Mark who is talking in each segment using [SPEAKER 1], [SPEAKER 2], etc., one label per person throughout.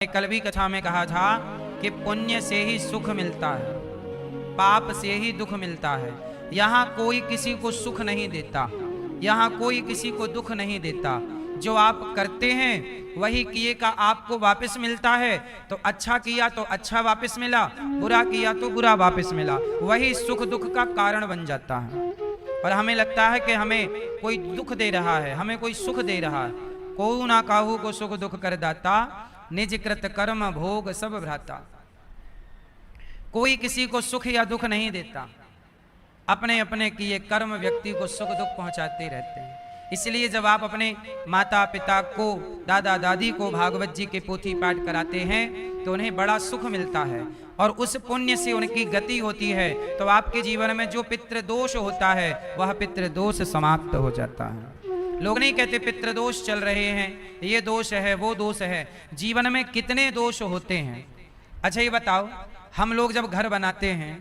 [SPEAKER 1] कल भी कथा में कहा था कि पुण्य से ही सुख मिलता है, पाप से ही दुख मिलता है। यहाँ कोई किसी को सुख नहीं देता, यहाँ कोई किसी को दुख नहीं देता। जो आप करते हैं वही किए का आपको वापस मिलता है। तो अच्छा किया तो अच्छा वापस मिला, बुरा किया तो बुरा वापस मिला। वही सुख दुख का कारण बन जाता है। और हमें लगता है कि हमें कोई दुख दे रहा है, हमें कोई सुख दे रहा है। को ना काहू को सुख दुख कर दाता, निज कृत कर्म भोग सब भ्राता। कोई किसी को सुख या दुख नहीं देता, अपने अपने किए कर्म व्यक्ति को सुख दुख पहुंचाते रहते हैं। इसलिए जब आप अपने माता पिता को, दादा दादी को भागवत जी के पोथी पाठ कराते हैं तो उन्हें बड़ा सुख मिलता है और उस पुण्य से उनकी गति होती है। तो आपके जीवन में जो पितृदोष होता है वह पितृदोष समाप्त हो जाता है। लोग नहीं कहते पितृदोष चल रहे हैं, ये दोष है वो दोष है। जीवन में कितने दोष होते हैं। अच्छा ये बताओ, हम लोग जब घर बनाते हैं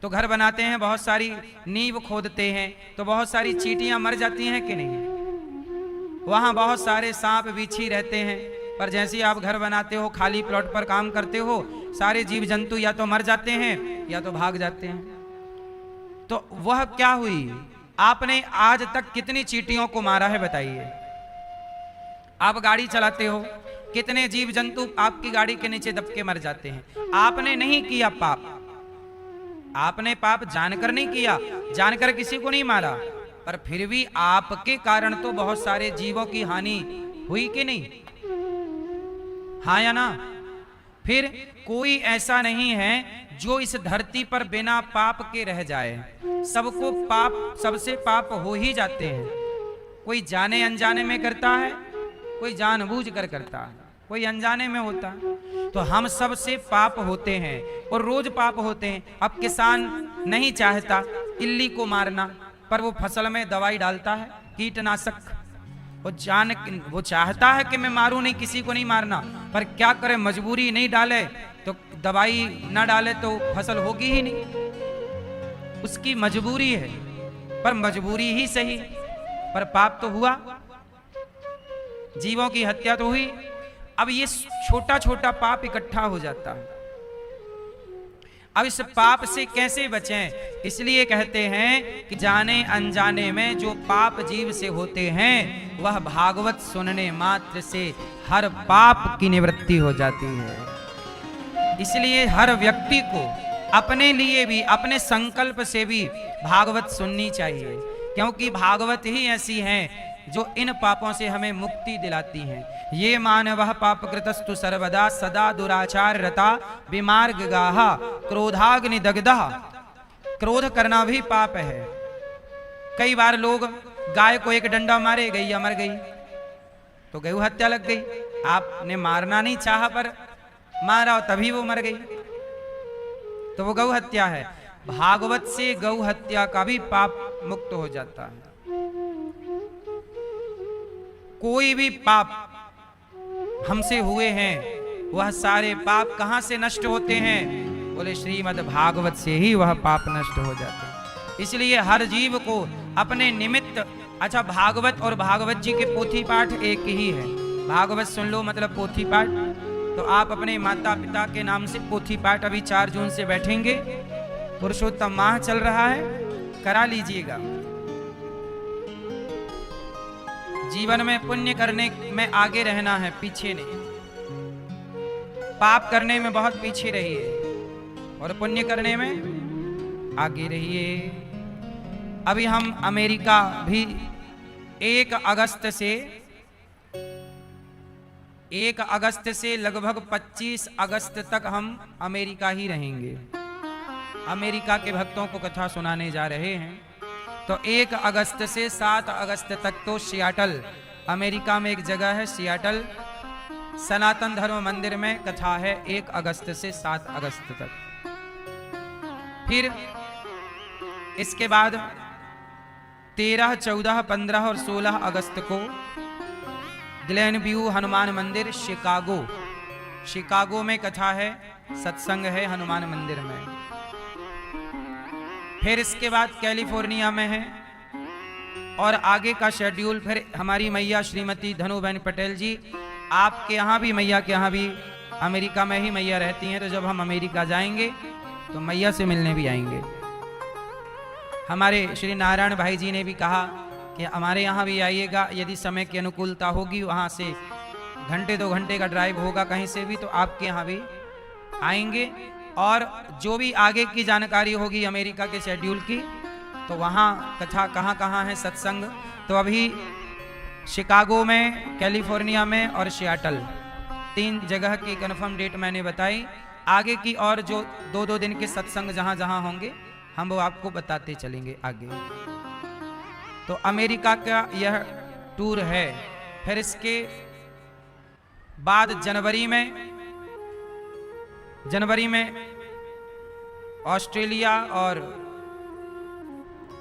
[SPEAKER 1] तो घर बनाते हैं, बहुत सारी नींव खोदते हैं तो बहुत सारी चींटियां मर जाती हैं कि नहीं। वहां बहुत सारे सांप बिच्छी रहते हैं, पर जैसे आप घर बनाते हो, खाली प्लॉट पर काम करते हो, सारे जीव जंतु या तो मर जाते हैं या तो भाग जाते हैं। तो वह क्या हुई, आपने आज तक कितनी चींटियों को मारा है बताइए। आप गाड़ी चलाते हो, कितने जीव जंतु आपकी गाड़ी के नीचे दबके मर जाते हैं। आपने नहीं किया पाप, आपने पाप जानकर नहीं किया, जानकर किसी को नहीं मारा, पर फिर भी आपके कारण तो बहुत सारे जीवों की हानि हुई कि नहीं, हाँ या ना। फिर कोई ऐसा नहीं है जो इस धरती पर बिना पाप के रह जाए। सबको पाप, सबसे पाप हो ही जाते हैं। कोई जाने अनजाने में करता है, कोई जानबूझ कर करता है, कोई अनजाने में होता है। तो हम सब से पाप होते हैं और रोज पाप होते हैं। अब किसान नहीं चाहता इल्ली को मारना, पर वो फसल में दवाई डालता है, कीटनाशक। वो चाहता है कि मैं मारूं नहीं, किसी को नहीं मारना, पर क्या करे, मजबूरी नहीं डाले तो दवाई ना डाले तो फसल होगी ही नहीं। उसकी मजबूरी है, पर मजबूरी ही सही, पर पाप तो हुआ, जीवों की हत्या तो हुई। अब ये छोटा छोटा पाप इकट्ठा हो जाता है। अब इस पाप से कैसे बचें, इसलिए कहते हैं कि जाने अनजाने में जो पाप जीव से होते हैं वह भागवत सुनने मात्र से हर पाप की निवृत्ति हो जाती है। इसलिए हर व्यक्ति को अपने लिए भी, अपने संकल्प से भी भागवत सुननी चाहिए, क्योंकि भागवत ही ऐसी है जो इन पापों से हमें मुक्ति दिलाती हैं। ये मानवः पापकृतस्तु सर्वदा सदा दुराचार रता विमार्ग गाहा क्रोधाग्नि दग्धः। क्रोध करना भी पाप है। कई बार लोग गाय को एक डंडा मारे, गैया मर गई तो गौ हत्या लग गई। आपने मारना नहीं चाहा पर मारा तभी वो मर गई, तो वो गौ हत्या है। भागवत से गौ हत्या का भी पाप मुक्त हो जाता है। कोई भी पाप हमसे हुए हैं वह सारे पाप कहां से नष्ट होते हैं, बोले श्रीमद् भागवत से ही वह पाप नष्ट हो जाते हैं। इसलिए हर जीव को अपने निमित्त, अच्छा भागवत और भागवत जी के पोथी पाठ एक ही है। भागवत सुन लो मतलब पोथी पाठ। तो आप अपने माता पिता के नाम से पोथी पाठ अभी 4 जून से बैठेंगे, पुरुषोत्तम माह चल रहा है, करा लीजिएगा। जीवन में पुण्य करने में आगे रहना है, पीछे नहीं। पाप करने में बहुत पीछे रहिए और पुण्य करने में आगे रहिए। अभी हम अमेरिका भी 1 अगस्त से लगभग 25 अगस्त तक हम अमेरिका ही रहेंगे। अमेरिका के भक्तों को कथा सुनाने जा रहे हैं। तो 1 अगस्त से 7 अगस्त तक तो सियाटल, अमेरिका में एक जगह है सियाटल, सनातन धर्म मंदिर में कथा है 1 अगस्त से 7 अगस्त तक। फिर इसके बाद 13, 14, 15 और 16 अगस्त को ग्लेन व्यू हनुमान मंदिर शिकागो में कथा है, सत्संग है हनुमान मंदिर में। फिर इसके बाद कैलिफोर्निया में है और आगे का शेड्यूल फिर हमारी मैया श्रीमती धनुबेन पटेल जी, आपके यहाँ भी, मैया के यहाँ भी अमेरिका में ही मैया रहती हैं, तो जब हम अमेरिका जाएंगे तो मैया से मिलने भी आएंगे। हमारे श्री नारायण भाई जी ने भी कहा कि हमारे यहाँ भी आइएगा, यदि समय की अनुकूलता होगी, वहाँ से घंटे 2 घंटे का ड्राइव होगा कहीं से भी, तो आपके यहाँ भी आएंगे। और जो भी आगे की जानकारी होगी अमेरिका के शेड्यूल की, तो वहाँ कथा कहाँ कहाँ है सत्संग, तो अभी शिकागो में, कैलिफोर्निया में और सियाटल 3 जगह की कन्फर्म डेट मैंने बताई। आगे की और जो 2-2 दिन के सत्संग जहाँ जहाँ होंगे हम वो आपको बताते चलेंगे आगे। तो अमेरिका का यह टूर है। फिर इसके बाद जनवरी में ऑस्ट्रेलिया और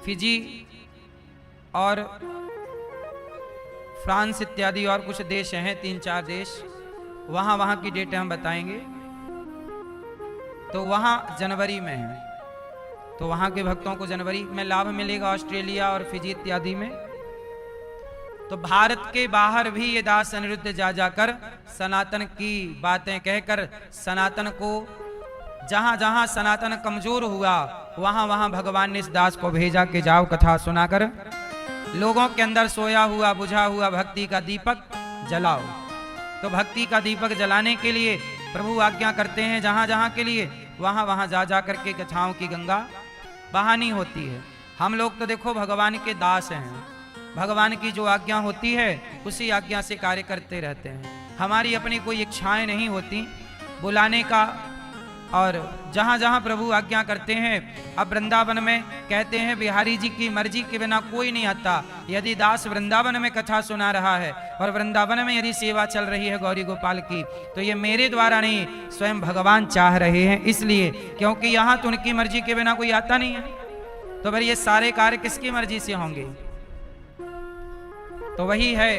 [SPEAKER 1] फिजी और फ्रांस इत्यादि और कुछ देश हैं, 3-4 देश, वहाँ की डेटें हम बताएंगे। तो वहाँ जनवरी में है, तो वहाँ के भक्तों को जनवरी में लाभ मिलेगा, ऑस्ट्रेलिया और फिजी इत्यादि में। तो भारत के बाहर भी ये दास अनिरुद्ध जा जाकर सनातन की बातें कहकर, सनातन को जहां जहां सनातन कमजोर हुआ वहां वहां भगवान ने इस दास को भेजा कि जाओ कथा सुनाकर लोगों के अंदर सोया हुआ बुझा हुआ भक्ति का दीपक जलाओ। तो भक्ति का दीपक जलाने के लिए प्रभु आज्ञा करते हैं, जहां जहां के लिए वहां वहां जा जा करके कथाओं की गंगा बहानी होती है। हम लोग तो देखो भगवान के दास हैं, भगवान की जो आज्ञा होती है उसी आज्ञा से कार्य करते रहते हैं। हमारी अपनी कोई इच्छाएं नहीं होती बुलाने का, और जहां जहां प्रभु आज्ञा करते हैं। अब वृंदावन में कहते हैं बिहारी जी की मर्जी के बिना कोई नहीं आता। यदि दास वृंदावन में कथा सुना रहा है और वृंदावन में यदि सेवा चल रही है गौरी गोपाल की, तो ये मेरे द्वारा नहीं, स्वयं भगवान चाह रहे हैं, इसलिए क्योंकि यहाँ तो उनकी मर्जी के बिना कोई आता नहीं है। तो फिर ये सारे कार्य किसकी मर्जी से होंगे? तो वही है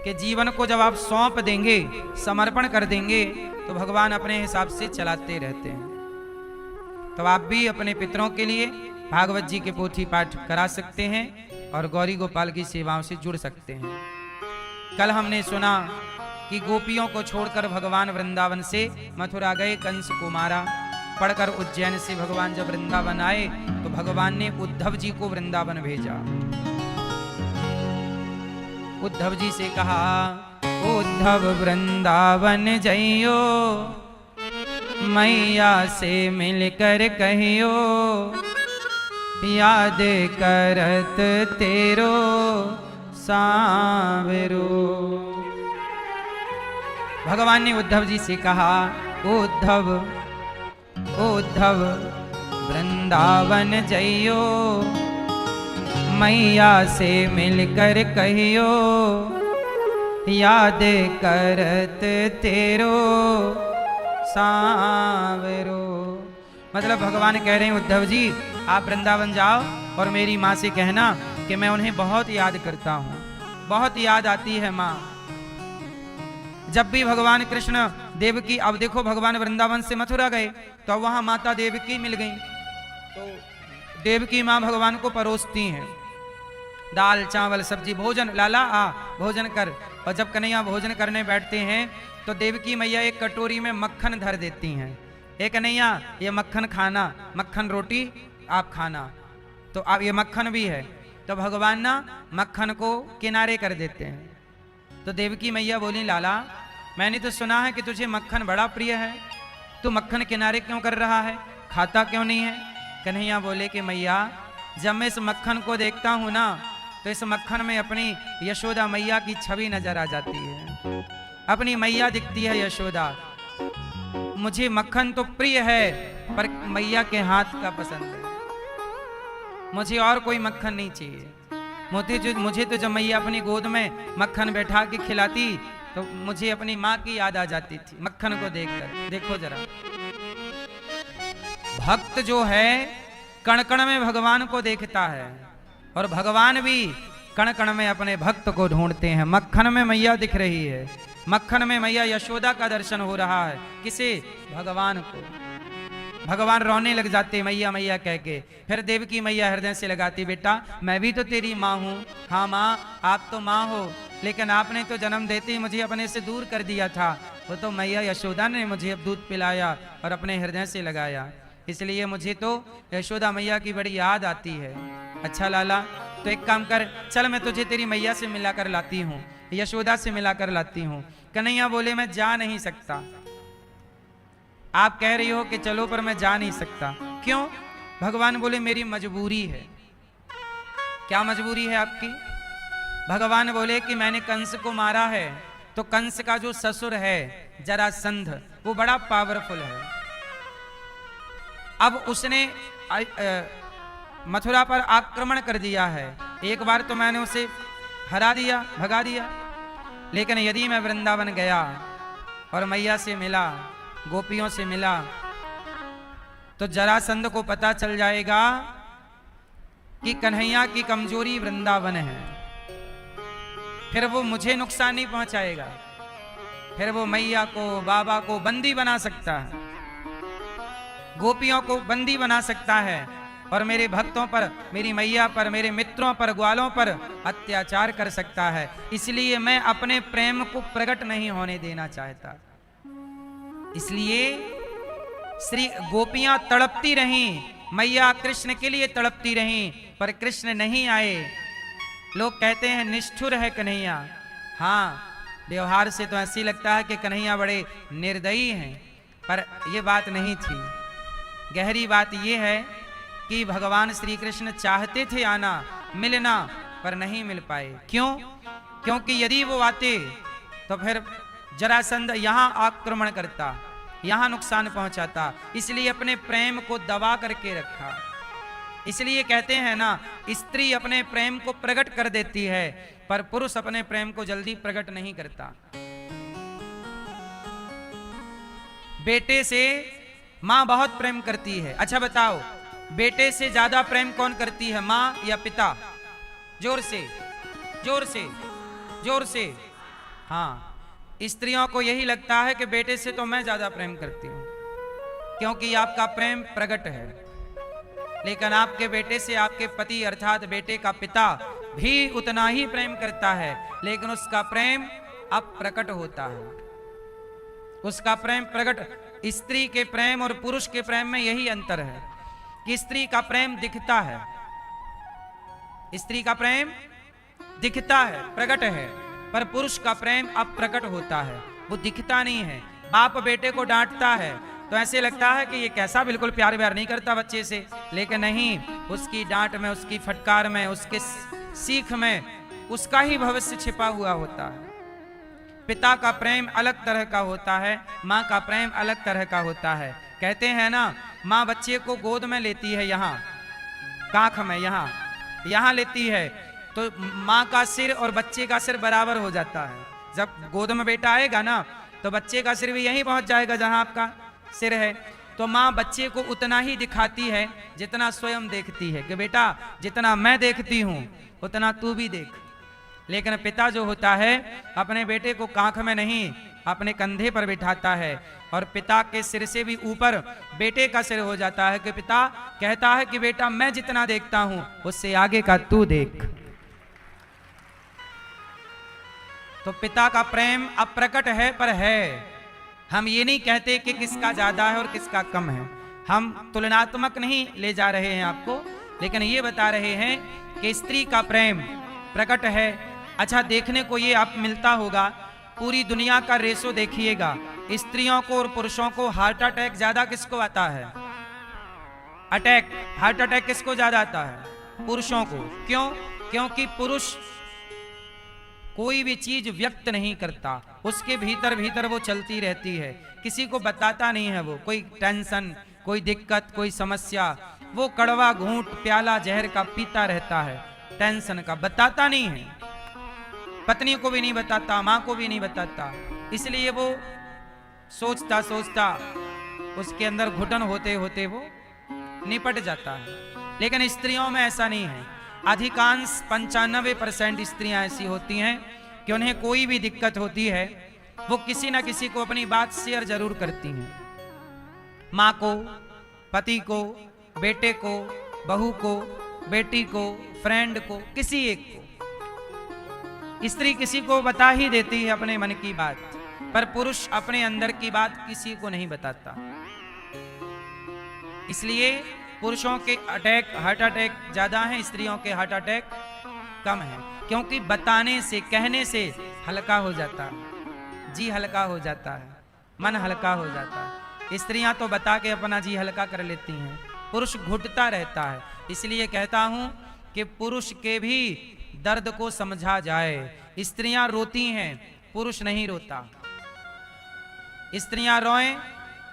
[SPEAKER 1] कि जीवन को जब आप सौंप देंगे, समर्पण कर देंगे, तो भगवान अपने हिसाब से चलाते रहते हैं। तो आप भी अपने पितरों के लिए भागवत जी के पोथी पाठ करा सकते हैं और गौरी गोपाल की सेवाओं से जुड़ सकते हैं। कल हमने सुना कि गोपियों को छोड़कर भगवान वृंदावन से मथुरा गए, कंस को मारा। पढ़कर उज्जैन से भगवान जब वृंदावन आए तो भगवान ने उद्धव जी को वृंदावन भेजा। उद्धव जी से कहा, उद्धव वृंदावन जइयो, मैया से मिलकर कहियो, याद करत तेरो सांवरो। भगवान ने उद्धव जी से कहा, उद्धव उद्धव वृंदावन जइयो, मैया से मिलकर कहियो, याद करत तेरो सांवरो। मतलब भगवान कह रहे हैं उद्धव जी आप वृंदावन जाओ और मेरी माँ से कहना कि मैं उन्हें बहुत याद करता हूँ, बहुत याद आती है माँ। जब भी भगवान कृष्ण देवकी, अब देखो भगवान वृंदावन से मथुरा गए तो अब वहाँ माता देवकी मिल गई, तो देवकी माँ भगवान को परोसती हैं दाल चावल सब्जी, भोजन, लाला आ भोजन कर। और जब कन्हैया भोजन करने बैठते हैं तो देवकी मैया एक कटोरी में मक्खन धर देती हैं, एक कन्हैया ये मक्खन खाना, मक्खन रोटी आप खाना। तो अब ये मक्खन भी है, तो भगवान ना मक्खन को किनारे कर देते हैं। तो देवकी मैया बोली, लाला मैंने तो सुना है कि तुझे मक्खन बड़ा प्रिय है, तू मक्खन किनारे क्यों कर रहा है, खाता क्यों नहीं है? कन्हैया बोले कि मैया जब मैं इस मक्खन को देखता हूँ ना तो इस मक्खन में अपनी यशोदा मैया की छवि नजर आ जाती है, अपनी मैया दिखती है यशोदा। मुझे मक्खन तो प्रिय है पर मैया के हाथ का पसंद है, मुझे और कोई मक्खन नहीं चाहिए। मुझे तो जब मैया अपनी गोद में मक्खन बैठा के खिलाती तो मुझे अपनी माँ की याद आ जाती थी मक्खन को देखकर। देखो जरा, भक्त जो है कण कण में भगवान को देखता है और भगवान भी कण कण में अपने भक्त को ढूंढते हैं। मक्खन में मैया दिख रही है, मक्खन में मैया यशोदा का दर्शन हो रहा है। किसे? भगवान को। भगवान रोने लग जाते मैया मैया कह के। फिर देवकी मैया हृदय से लगाती, बेटा मैं भी तो तेरी माँ हूँ। हाँ माँ आप तो माँ हो, लेकिन आपने तो जन्म देते ही मुझे अपने से दूर कर दिया था, वो तो मैया यशोदा ने मुझे अब दूध पिलाया और अपने हृदय से लगाया, इसलिए मुझे तो यशोदा मैया की बड़ी याद आती है। अच्छा लाला, तो एक काम कर, चल मैं तुझे तेरी मैया से मिला कर लाती हूँ, यशोदा से मिला कर लाती हूँ। कन्हैया बोले मैं जा नहीं सकता। आप कह रही हो कि चलो, पर मैं जा नहीं सकता। क्यों? भगवान बोले मेरी मजबूरी है। क्या मजबूरी है आपकी? भगवान बोले कि मैंने कंस को मारा है, तो कंस का जो ससुर है जरासंध, वो बड़ा पावरफुल है। अब उसने मथुरा पर आक्रमण कर दिया है। एक बार तो मैंने उसे हरा दिया, भगा दिया, लेकिन यदि मैं वृंदावन गया और मैया से मिला, गोपियों से मिला, तो जरासंध को पता चल जाएगा कि कन्हैया की कमजोरी वृंदावन है। फिर वो मुझे नुकसान नहीं पहुंचाएगा, फिर वो मैया को, बाबा को बंदी बना सकता है, गोपियों को बंदी बना सकता है, और मेरे भक्तों पर, मेरी मैया पर, मेरे मित्रों पर, ग्वालों पर अत्याचार कर सकता है। इसलिए मैं अपने प्रेम को प्रकट नहीं होने देना चाहता। इसलिए श्री गोपियां तड़पती रहीं, मैया कृष्ण के लिए तड़पती रहीं, पर कृष्ण नहीं आए। लोग कहते हैं निष्ठुर है कन्हैया। हाँ, व्यवहार से तो ऐसी लगता है कि कन्हैया बड़े निर्दयी हैं, पर यह बात नहीं थी। गहरी बात यह है कि भगवान श्री कृष्ण चाहते थे आना, मिलना, पर नहीं मिल पाए। क्यों? क्योंकि यदि वो आते तो फिर जरासंध यहां आक्रमण करता, यहां नुकसान पहुंचाता। इसलिए अपने प्रेम को दबा करके रखा। इसलिए कहते हैं ना, स्त्री अपने प्रेम को प्रकट कर देती है, पर पुरुष अपने प्रेम को जल्दी प्रकट नहीं करता। बेटे से मां बहुत प्रेम करती है। अच्छा बताओ, बेटे से ज्यादा प्रेम कौन करती है, मां या पिता? जोर से, जोर से, जोर से। हाँ, स्त्रियों को यही लगता है कि बेटे से तो मैं ज्यादा प्रेम करती हूं, क्योंकि आपका प्रेम प्रकट है। लेकिन आपके बेटे से आपके पति अर्थात बेटे का पिता भी उतना ही प्रेम करता है, लेकिन उसका प्रेम अप्रकट होता है। उसका प्रेम प्रकट, स्त्री के प्रेम और पुरुष के प्रेम में यही अंतर है कि स्त्री का प्रेम दिखता है, स्त्री का प्रेम दिखता है, प्रकट है, पर पुरुष का प्रेम अप्रकट होता है, वो दिखता नहीं है। बाप बेटे को डांटता है तो ऐसे लगता है कि ये कैसा बिल्कुल प्यार व्यार नहीं करता बच्चे से, लेकिन नहीं, उसकी डांट में, उसकी फटकार में, उसके सीख में उसका ही भविष्य छिपा हुआ होता है। पिता का प्रेम अलग तरह का होता है, माँ का प्रेम अलग तरह का होता है। कहते हैं ना, माँ बच्चे को गोद में लेती है, यहाँ कांख में, यहाँ लेती है, तो माँ का सिर और बच्चे का सिर बराबर हो जाता है। जब गोद में बेटा आएगा ना, तो बच्चे का सिर भी यहीं पहुंच जाएगा जहां आपका सिर है। तो माँ बच्चे को उतना ही दिखाती है जितना स्वयं देखती है, कि बेटा जितना मैं देखती हूं उतना तू भी देख। लेकिन पिता जो होता है, अपने बेटे को कांख में नहीं, अपने कंधे पर बिठाता है, और पिता के सिर से भी ऊपर बेटे का सिर हो जाता है, कि पिता कहता है कि बेटा मैं जितना देखता हूं उससे आगे का तू देख। तो पिता का प्रेम अप्रकट है, पर है। हम ये नहीं कहते कि किसका ज्यादा है और किसका कम है, हम तुलनात्मक नहीं ले जा रहे हैं आपको, लेकिन ये बता रहे हैं कि स्त्री का प्रेम प्रकट है। अच्छा, देखने को ये आप मिलता होगा, पूरी दुनिया का रेशो देखिएगा, स्त्रियों को और पुरुषों को हार्ट अटैक ज्यादा किसको आता है? हार्ट अटैक किसको ज्यादा आता है? पुरुषों को। क्यों? क्योंकि पुरुष कोई भी चीज व्यक्त नहीं करता, उसके भीतर भीतर वो चलती रहती है, किसी को बताता नहीं है। वो कोई टेंशन, कोई दिक्कत, कोई समस्या, वो कड़वा घूंट प्याला जहर का पीता रहता है, टेंशन का, बताता नहीं है। पत्नी को भी नहीं बताता, माँ को भी नहीं बताता, इसलिए वो सोचता सोचता उसके अंदर घुटन होते होते वो निपट जाता है। लेकिन स्त्रियों में ऐसा नहीं है। अधिकांश 95% स्त्रियां ऐसी होती हैं कि उन्हें कोई भी दिक्कत होती है, वो किसी ना किसी को अपनी बात शेयर जरूर करती हैं। माँ को, पति को, बेटे को, बहू को, बेटी को, फ्रेंड को, किसी एक को। स्त्री किसी को बता ही देती है अपने मन की बात, पर पुरुष अपने अंदर की बात किसी को नहीं बताता। इसलिए पुरुषों के हार्ट अटैक ज्यादा हैं, स्त्रियों के हार्ट अटैक कम है, क्योंकि बताने से, कहने से हल्का हो जाता है, जी हल्का हो जाता है, मन हल्का हो जाता है। स्त्रियां तो बता के अपना जी हल्का कर लेती हैं, पुरुष घुटता रहता है। इसलिए कहता हूं कि पुरुष के भी दर्द को समझा जाए। स्त्रियां रोती हैं, पुरुष नहीं रोता। स्त्रियां रोएं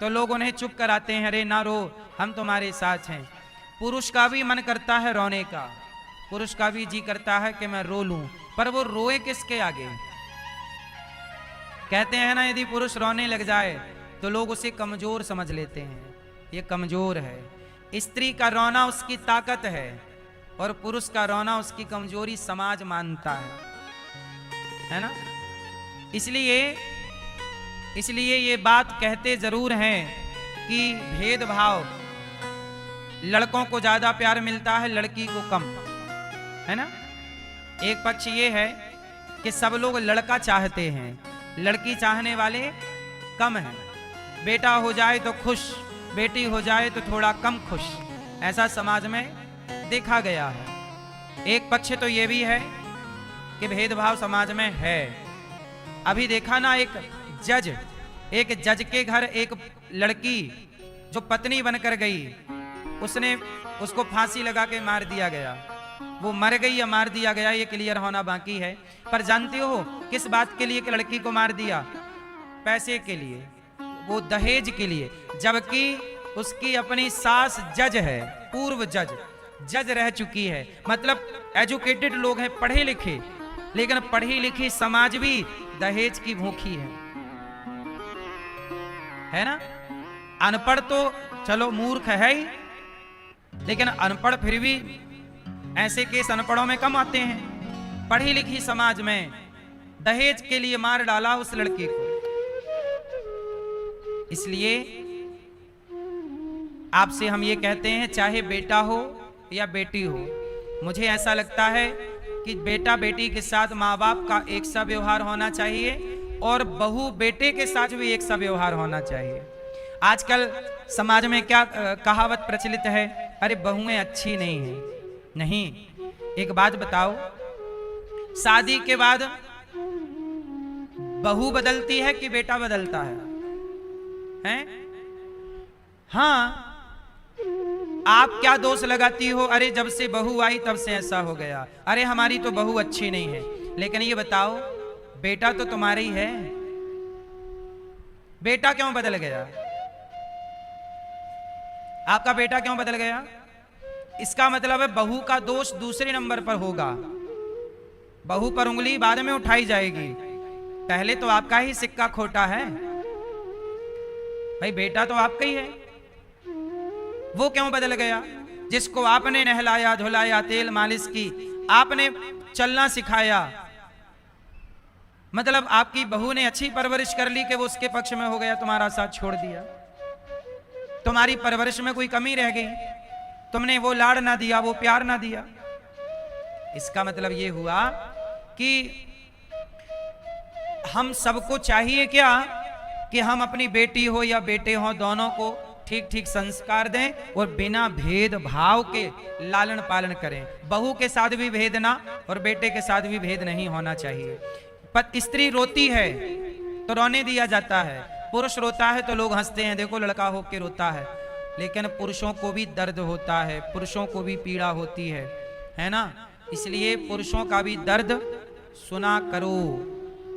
[SPEAKER 1] तो लोग उन्हें चुप कराते हैं, अरे ना रो, हम तुम्हारे साथ हैं। पुरुष का भी मन करता है रोने का, पुरुष का भी जी करता है कि मैं रो लूं, पर वो रोए किसके आगे? कहते हैं ना, यदि पुरुष रोने लग जाए तो लोग उसे कमजोर समझ लेते हैं, ये कमजोर है। स्त्री का रोना उसकी ताकत है और पुरुष का रोना उसकी कमजोरी समाज मानता है ना। इसलिए ये बात कहते जरूर हैं कि भेदभाव, लड़कों को ज्यादा प्यार मिलता है, लड़की को कम, है ना। एक पक्ष ये है कि सब लोग लड़का चाहते हैं, लड़की चाहने वाले कम हैं। बेटा हो जाए तो खुश, बेटी हो जाए तो थोड़ा कम खुश, ऐसा समाज में देखा गया है। एक पक्ष तो ये भी है कि भेदभाव समाज में है। अभी देखा ना, एक जज के घर एक लड़की जो पत्नी बनकर गई, उसको फांसी लगा के मार दिया गया। वो मर गई या मार दिया गया ये क्लियर होना बाकी है। पर जानते हो किस बात के लिए कि लड़की को मार दिया? पैसे के लिए, वो दहेज के लिए। जबकि उसकी अपनी सास जज है, पूर्व जज रह चुकी है। मतलब एजुकेटेड लोग हैं, पढ़े लिखे, लेकिन पढ़ी लिखी समाज भी दहेज की भूखी है ना। अनपढ़ तो चलो मूर्ख है ही, लेकिन अनपढ़ फिर भी ऐसे केस अनपढ़ों में कम आते हैं। पढ़ी लिखी समाज में दहेज के लिए मार डाला उस लड़की को। इसलिए आपसे हम ये कहते हैं, चाहे बेटा हो या बेटी हो, मुझे ऐसा लगता है कि बेटा बेटी के साथ माँ बाप का एक सा व्यवहार होना चाहिए और बहू बेटे के साथ भी एक सा व्यवहार होना चाहिए। आजकल समाज में क्या कहावत प्रचलित है, अरे बहुएं अच्छी नहीं है। नहीं, एक बात बताओ, शादी के बाद बहू बदलती है कि बेटा बदलता है? हैं? हाँ, आप क्या दोष लगाती हो, अरे जब से बहू आई तब से ऐसा हो गया, अरे हमारी तो बहू अच्छी नहीं है। लेकिन ये बताओ, बेटा तो तुम्हारा ही है, बेटा क्यों बदल गया? आपका बेटा क्यों बदल गया? इसका मतलब है बहू का दोष दूसरे नंबर पर होगा। बहू पर उंगली बाद में उठाई जाएगी, पहले तो आपका ही सिक्का खोटा है। भाई बेटा तो आपका ही है, वो क्यों बदल गया? जिसको आपने नहलाया धुलाया, तेल मालिश की, आपने चलना सिखाया, मतलब आपकी बहू ने अच्छी परवरिश कर ली कि वो उसके पक्ष में हो गया, तुम्हारा साथ छोड़ दिया। तुम्हारी परवरिश में कोई कमी रह गई, तुमने वो लाड़ ना दिया, वो प्यार ना दिया। इसका मतलब ये हुआ कि हम सबको चाहिए क्या कि हम अपनी बेटी हो या बेटे हो, दोनों को ठीक ठीक संस्कार दें और बिना भेदभाव के लालन पालन करें। बहू के साथ भी भेद ना और बेटे के साथ भी भेद नहीं होना चाहिए। पर स्त्री रोती है तो रोने दिया जाता है, पुरुष रोता है तो लोग हंसते हैं, देखो लड़का होके रोता है। लेकिन पुरुषों को भी दर्द होता है, पुरुषों को भी पीड़ा होती है ना। इसलिए पुरुषों का भी दर्द सुना करो,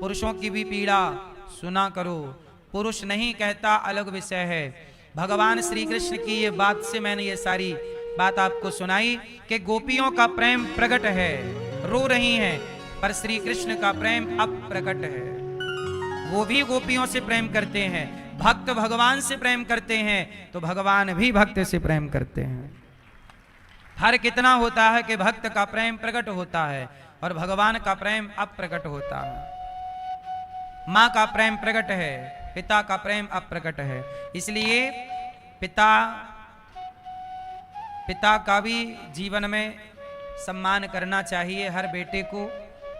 [SPEAKER 1] पुरुषों की भी पीड़ा सुना करो। पुरुष नहीं कहता अलग विषय है। भगवान श्री कृष्ण की ये बात से मैंने ये सारी बात आपको सुनाई कि गोपियों का प्रेम प्रकट है, रो रही हैं, पर श्री कृष्ण का प्रेम अप्रकट है। वो भी गोपियों से प्रेम करते हैं, भक्त भगवान से प्रेम करते हैं तो भगवान भी भक्त से प्रेम करते हैं। हर कितना होता है कि भक्त का प्रेम प्रकट होता है और भगवान का प्रेम अप्रकट होता है। माँ का प्रेम प्रकट है, पिता का प्रेम अप्रकट है। इसलिए पिता का भी जीवन में सम्मान करना चाहिए, हर बेटे को,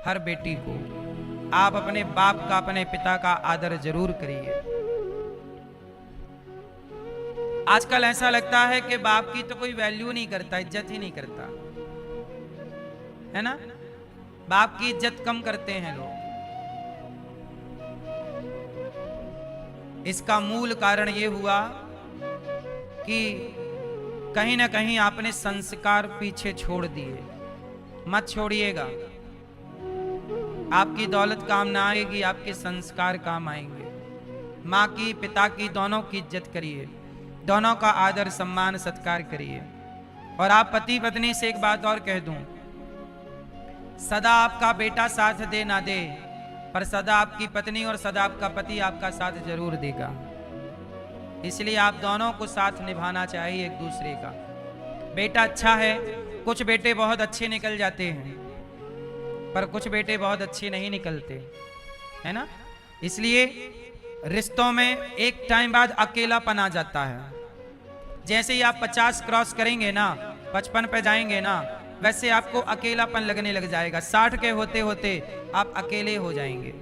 [SPEAKER 1] हर बेटी को। आप अपने बाप का, अपने पिता का आदर जरूर करिए। आजकल ऐसा लगता है कि बाप की तो कोई वैल्यू नहीं करता, इज्जत ही नहीं करता, है ना। बाप की इज्जत कम करते हैं लोग। इसका मूल कारण यह हुआ कि कहीं ना कहीं आपने संस्कार पीछे छोड़ दिए। मत छोड़िएगा। आपकी दौलत काम ना आएगी, आपके संस्कार काम आएंगे। माँ की, पिता की, दोनों की इज्जत करिए, दोनों का आदर सम्मान सत्कार करिए। और आप पति पत्नी से एक बात और कह दूं, सदा आपका बेटा साथ दे ना दे, पर सदा आपकी पत्नी और सदा आपका पति आपका साथ जरूर देगा। इसलिए आप दोनों को साथ निभाना चाहिए एक दूसरे का। बेटा अच्छा है, कुछ बेटे बहुत अच्छे निकल जाते हैं, पर कुछ बेटे बहुत अच्छे नहीं निकलते, है ना। इसलिए रिश्तों में एक टाइम बाद अकेलापन आ जाता है। जैसे ही आप 50 क्रॉस करेंगे ना, 55 पे जाएंगे ना, वैसे आपको अकेलापन लगने लग जाएगा। 60 के होते होते आप अकेले हो जाएंगे।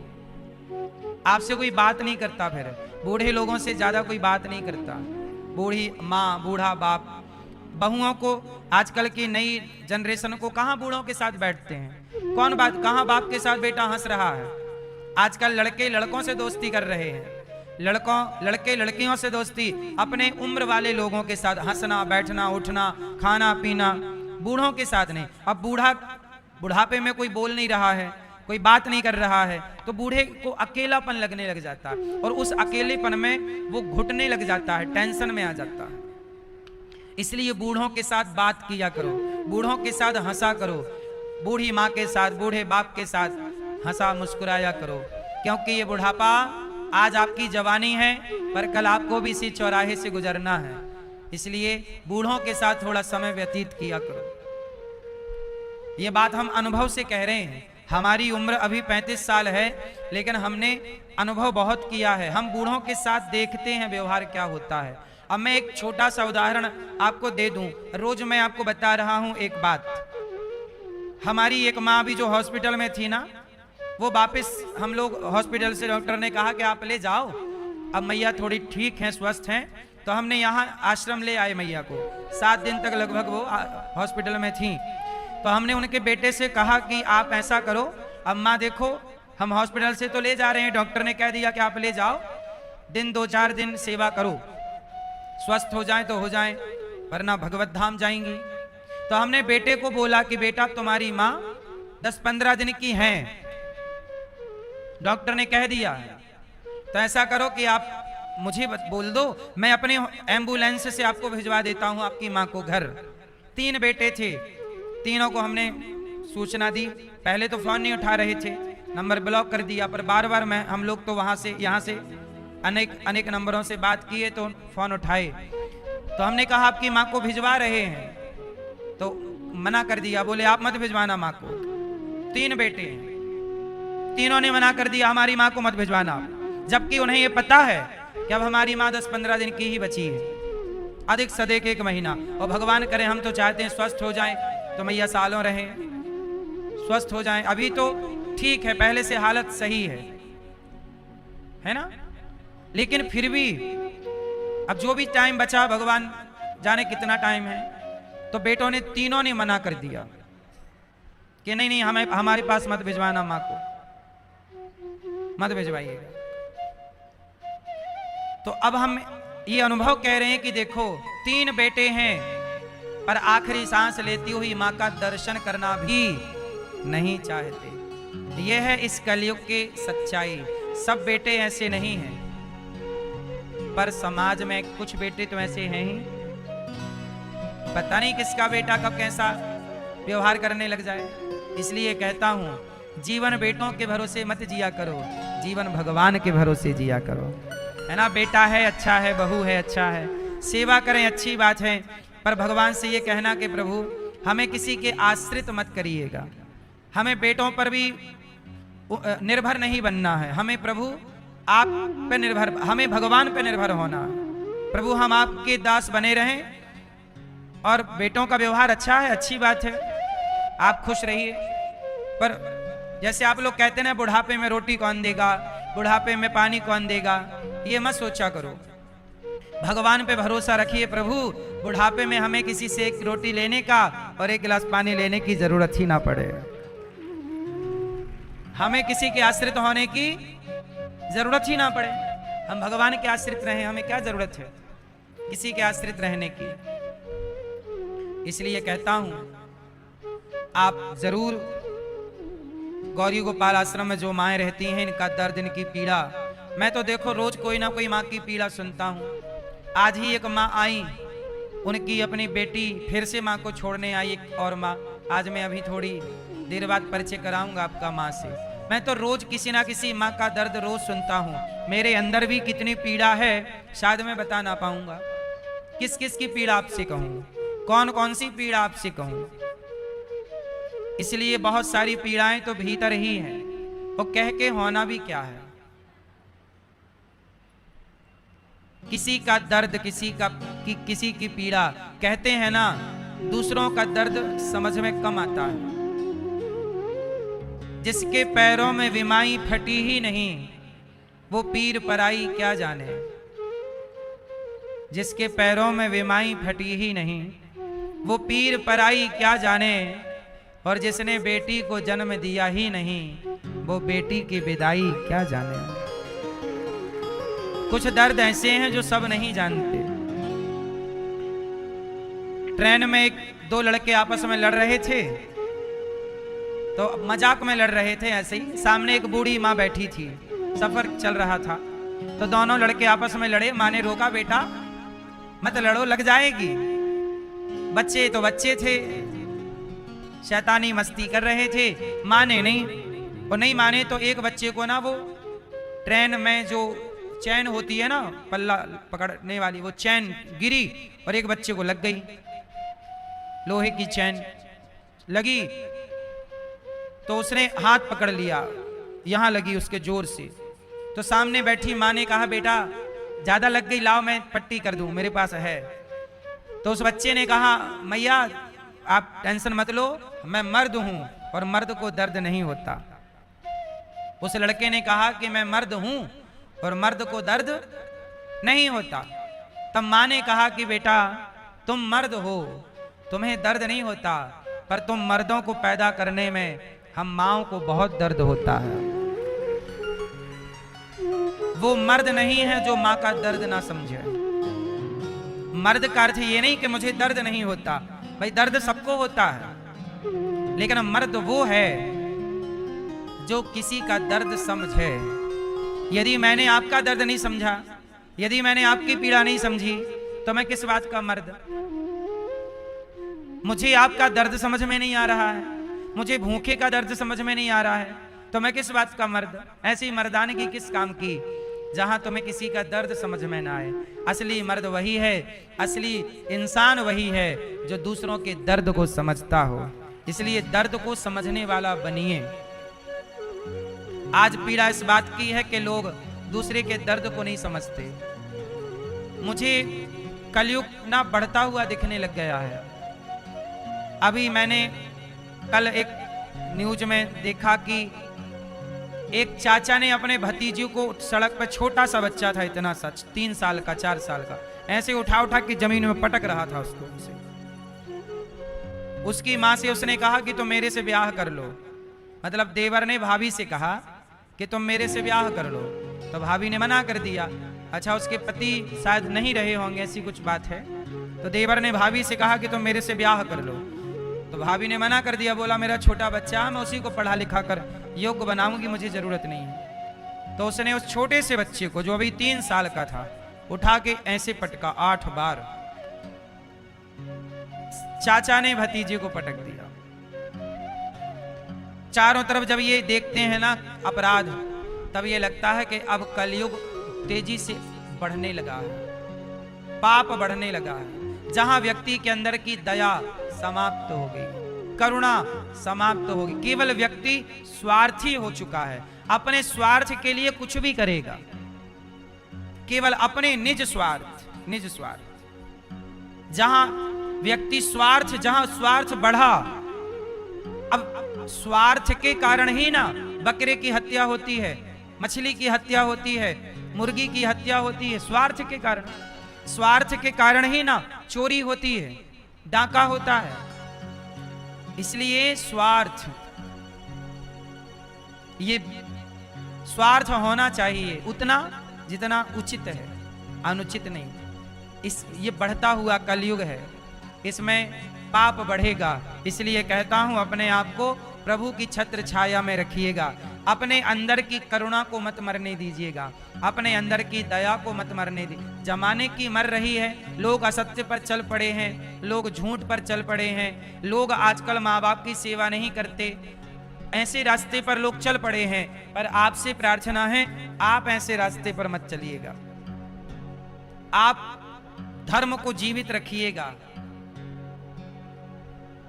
[SPEAKER 1] आपसे कोई बात नहीं करता, फिर बूढ़े लोगों से ज्यादा कोई बात नहीं करता। बूढ़ी माँ, बूढ़ा बाप, बहुओं को, आजकल की नई जनरेशन को कहाँ बूढ़ों के साथ बैठते हैं, कौन बात, कहाँ बाप के साथ बेटा हंस रहा है। आजकल लड़के लड़कों से दोस्ती कर रहे हैं, लड़के लड़कियों से दोस्ती, अपने उम्र वाले लोगों के साथ हंसना, बैठना, उठना, खाना पीना, बूढ़ों के साथ नहीं। अब बुढ़ापे में कोई बोल नहीं रहा है, कोई बात नहीं कर रहा है, तो बूढ़े को अकेलापन लगने लग जाता है, और उस अकेलेपन में वो घुटने लग जाता है, टेंशन में आ जाता है। इसलिए बूढ़ों के साथ बात किया करो, बूढ़ों के साथ हंसा करो, बूढ़ी माँ के साथ, बूढ़े बाप के साथ हंसा मुस्कुराया करो। क्योंकि ये बुढ़ापा आज आपकी जवानी है, पर कल आपको भी इसी चौराहे से गुजरना है। इसलिए बूढ़ों के साथ थोड़ा समय व्यतीत किया करो। ये बात हम अनुभव से कह रहे हैं। हमारी उम्र अभी 35 साल है, लेकिन हमने अनुभव बहुत किया है। हम बूढ़ों के साथ देखते हैं व्यवहार क्या होता है। अब मैं एक छोटा सा उदाहरण आपको दे दूं। रोज मैं आपको बता रहा हूं एक बात। हमारी एक माँ भी जो हॉस्पिटल में थी ना, वो वापस हम लोग हॉस्पिटल से डॉक्टर ने कहा कि आप ले जाओ, अब मैया थोड़ी ठीक हैं, स्वस्थ हैं, तो हमने यहाँ आश्रम ले आए मैया को। 7 दिन तक लगभग वो हॉस्पिटल में थी। तो हमने उनके बेटे से कहा कि आप ऐसा करो, अम्मा देखो हम हॉस्पिटल से तो ले जा रहे हैं, डॉक्टर ने कह दिया कि आप ले जाओ, दिन 2-4 दिन सेवा करो, स्वस्थ हो जाए तो हो जाए, वरना भगवत धाम जाएंगी। तो हमने बेटे को बोला कि बेटा तुम्हारी माँ 10-15 दिन की हैं, डॉक्टर ने कह दिया है, तो ऐसा करो कि आप मुझे बोल दो, मैं अपने एम्बुलेंस से आपको भिजवा देता हूं आपकी माँ को घर। 3 बेटे थे, तीनों को हमने सूचना दी। पहले तो फोन नहीं उठा रहे थे, नंबर ब्लॉक कर दिया, पर बार बार हम लोग तो वहां से यहाँ से अनेक नंबरों से बात किए तो फोन उठाए। तो हमने कहा आपकी माँ को भिजवा रहे हैं, तो मना कर दिया, बोले आप मत भिजवाना माँ को। 3 बेटे हैं, तीनों ने मना कर दिया हमारी माँ को मत भिजवाना, जबकि उन्हें ये पता है कि अब हमारी माँ 10-15 दिन की ही बची है, अधिक से अधिक 1 महीना। और भगवान करे, हम तो चाहते हैं स्वस्थ हो जाएं, तो मैया सालों रहे, स्वस्थ हो जाएं। अभी तो ठीक है, पहले से हालत सही है ना, लेकिन फिर भी अब जो भी टाइम बचा, भगवान जाने कितना टाइम है, तो बेटों ने, तीनों ने मना कर दिया कि नहीं हमें, हमारे पास मत भिजवाना, माँ को मत भिजवाइएगा। तो अब हम ये अनुभव कह रहे हैं कि देखो 3 बेटे हैं, पर आखिरी सांस लेती हुई माँ का दर्शन करना भी नहीं चाहते। यह है इस कलयुग की सच्चाई। सब बेटे ऐसे नहीं हैं, पर समाज में कुछ बेटे तो ऐसे हैं ही, पता नहीं किसका बेटा कब कैसा व्यवहार करने लग जाए। इसलिए कहता हूं, जीवन बेटों के भरोसे मत जिया करो, जीवन भगवान के भरोसे जिया करो, है ना। बेटा है अच्छा है, बहू है अच्छा है, सेवा करें अच्छी बात है, पर भगवान से ये कहना कि प्रभु हमें किसी के आश्रित मत करिएगा, हमें बेटों पर भी निर्भर नहीं बनना है, हमें प्रभु आप पे निर्भर, हमें भगवान पे निर्भर होना। प्रभु हम आपके दास बने रहें, और बेटों का व्यवहार अच्छा है, अच्छी बात है, आप खुश रहिए, पर जैसे आप लोग कहते हैं ना, बुढ़ापे में रोटी कौन देगा, बुढ़ापे में पानी कौन देगा, ये मत सोचा करो। भगवान पे भरोसा रखिए। प्रभु बुढ़ापे में हमें किसी से एक रोटी लेने का और एक गिलास पानी लेने की जरूरत ही ना पड़े, हमें किसी के आश्रित होने की जरूरत ही ना पड़े। हम भगवान के आश्रित रहें, हमें क्या जरूरत है किसी के आश्रित रहने की। इसलिए कहता हूं आप जरूर गौरी गोपाल आश्रम में जो माएँ रहती हैं, इनका दर्द, इनकी पीड़ा, मैं तो देखो रोज कोई ना कोई माँ की पीड़ा सुनता हूं। आज ही एक माँ आई, उनकी अपनी बेटी फिर से माँ को छोड़ने आई, एक और माँ। आज मैं अभी थोड़ी देर बाद परिचय कराऊंगा आपका माँ से। मैं तो रोज किसी ना किसी माँ का दर्द रोज सुनता हूँ। मेरे अंदर भी कितनी पीड़ा है शायद मैं बता ना पाऊंगा। किस किस की पीड़ा आपसे कहूँ, कौन कौन सी पीड़ा आपसे कहूँ। इसलिए बहुत सारी पीड़ाएं तो भीतर ही हैं, वो कह के होना भी क्या है। किसी का दर्द, किसी की पीड़ा, कहते हैं ना दूसरों का दर्द समझ में कम आता है। जिसके पैरों में विमाई फटी ही नहीं, वो पीर पराई क्या जाने। जिसके पैरों में विमाई फटी ही नहीं, वो पीर पराई क्या जाने। और जिसने बेटी को जन्म दिया ही नहीं, वो बेटी की विदाई क्या जाने। कुछ दर्द ऐसे हैं जो सब नहीं जानते। ट्रेन में दो लड़के आपस में लड़ रहे थे, तो मजाक में लड़ रहे थे ऐसे ही। सामने एक बूढ़ी माँ बैठी थी, सफर चल रहा था, तो दोनों लड़के आपस में लड़े। माँ ने रोका, बेटा मत लड़ो, लग जाएगी। बच्चे तो बच्चे थे, शैतानी मस्ती कर रहे थे। माँ ने नहीं, और नहीं माने तो एक बच्चे को ना, वो ट्रेन में जो चैन होती है ना पल्ला पकड़ने वाली, वो चैन गिरी और एक बच्चे को लग गई। लोहे की चैन लगी तो उसने हाथ पकड़ लिया, यहां लगी उसके जोर से। तो सामने बैठी माँ ने कहा, बेटा ज्यादा लग गई, लाओ मैं पट्टी कर दूं, मेरे पास है। तो उस बच्चे ने कहा, मैया आप टेंशन मत लो, मैं मर्द हूं और मर्द को दर्द नहीं होता। उस लड़के ने कहा कि मैं मर्द हूं और मर्द को दर्द नहीं होता। तब माँ ने कहा कि बेटा तुम मर्द हो, तुम्हें दर्द नहीं होता, पर तुम मर्दों को पैदा करने में हम माँओं को बहुत दर्द होता है। वो मर्द नहीं है जो माँ का दर्द ना समझे। मर्द का अर्थ ये नहीं कि मुझे दर्द नहीं होता, भाई दर्द सबको होता है, लेकिन मर्द वो है जो किसी का दर्द समझे। यदि मैंने आपका दर्द नहीं समझा, यदि मैंने आपकी पीड़ा नहीं समझी, तो मैं किस बात का मर्द। मुझे आपका दर्द समझ में नहीं आ रहा है, मुझे भूखे का दर्द समझ में नहीं आ रहा है, तो मैं किस बात का मर्द। ऐसी मर्दानगी किस काम की जहां तुम्हें किसी का दर्द समझ में ना आए। असली मर्द वही है, असली इंसान वही है जो दूसरों के दर्द को समझता हो। इसलिए दर्द को समझने वाला बनिए। आज पीड़ा इस बात की है कि लोग दूसरे के दर्द को नहीं समझते। मुझे कलयुग ना बढ़ता हुआ दिखने लग गया है। अभी मैंने कल एक न्यूज में देखा कि एक चाचा ने अपने भतीजे को सड़क पर, छोटा सा बच्चा था, इतना सा 3 साल का 4 साल का, ऐसे उठा उठा के जमीन में पटक रहा था उसको। उसकी माँ से उसने कहा कि तुम मेरे से ब्याह कर लो। मतलब देवर ने भाभी से कहा कि तुम मेरे से ब्याह कर लो, तो भाभी ने मना कर दिया। अच्छा, उसके पति शायद नहीं रहे होंगे, ऐसी कुछ बात है। तो देवर ने भाभी से कहा कि तुम मेरे से ब्याह कर लो, तो भाभी ने मना कर दिया। बोला मेरा छोटा बच्चा है, मैं उसी को पढ़ा लिखा कर योग्य बनाऊंगी, मुझे जरूरत नहीं है। तो उसने उस छोटे से बच्चे को, जो अभी 3 साल का था, उठा के ऐसे पटका 8 बार। चाचा ने भतीजे को पटक दिया। चारों तरफ जब ये देखते हैं ना अपराध, तब ये लगता है कि अब कलयुग तेजी से बढ़ने लगा है, पाप बढ़ने लगा है। जहां व्यक्ति के अंदर की दया समाप्त हो गई, करुणा समाप्त हो गई, केवल व्यक्ति स्वार्थी हो चुका है, अपने स्वार्थ के लिए कुछ भी करेगा, केवल अपने निज स्वार्थ। जहां व्यक्ति स्वार्थ, जहां स्वार्थ बढ़ा, अब स्वार्थ के कारण ही ना बकरे की हत्या होती है, मछली की हत्या होती है, मुर्गी की हत्या होती है, स्वार्थ के कारण। स्वार्थ के कारण ही ना चोरी होती है, डाका होता है। इसलिए स्वार्थ, ये स्वार्थ होना चाहिए उतना जितना उचित है, अनुचित नहीं। ये बढ़ता हुआ कलयुग है, इसमें पाप बढ़ेगा। इसलिए कहता हूं अपने आप को प्रभु की छत्र छाया में रखिएगा। अपने अंदर की करुणा को मत मरने दीजिएगा, अपने अंदर की दया को मत मरने दी। जमाने की मर रही है, लोग असत्य पर चल पड़े हैं, लोग झूठ पर चल पड़े हैं, लोग आजकल माँ बाप की सेवा नहीं करते, ऐसे रास्ते पर लोग चल पड़े हैं। पर आपसे प्रार्थना है, आप ऐसे रास्ते पर मत चलिएगा, आप धर्म को जीवित रखिएगा।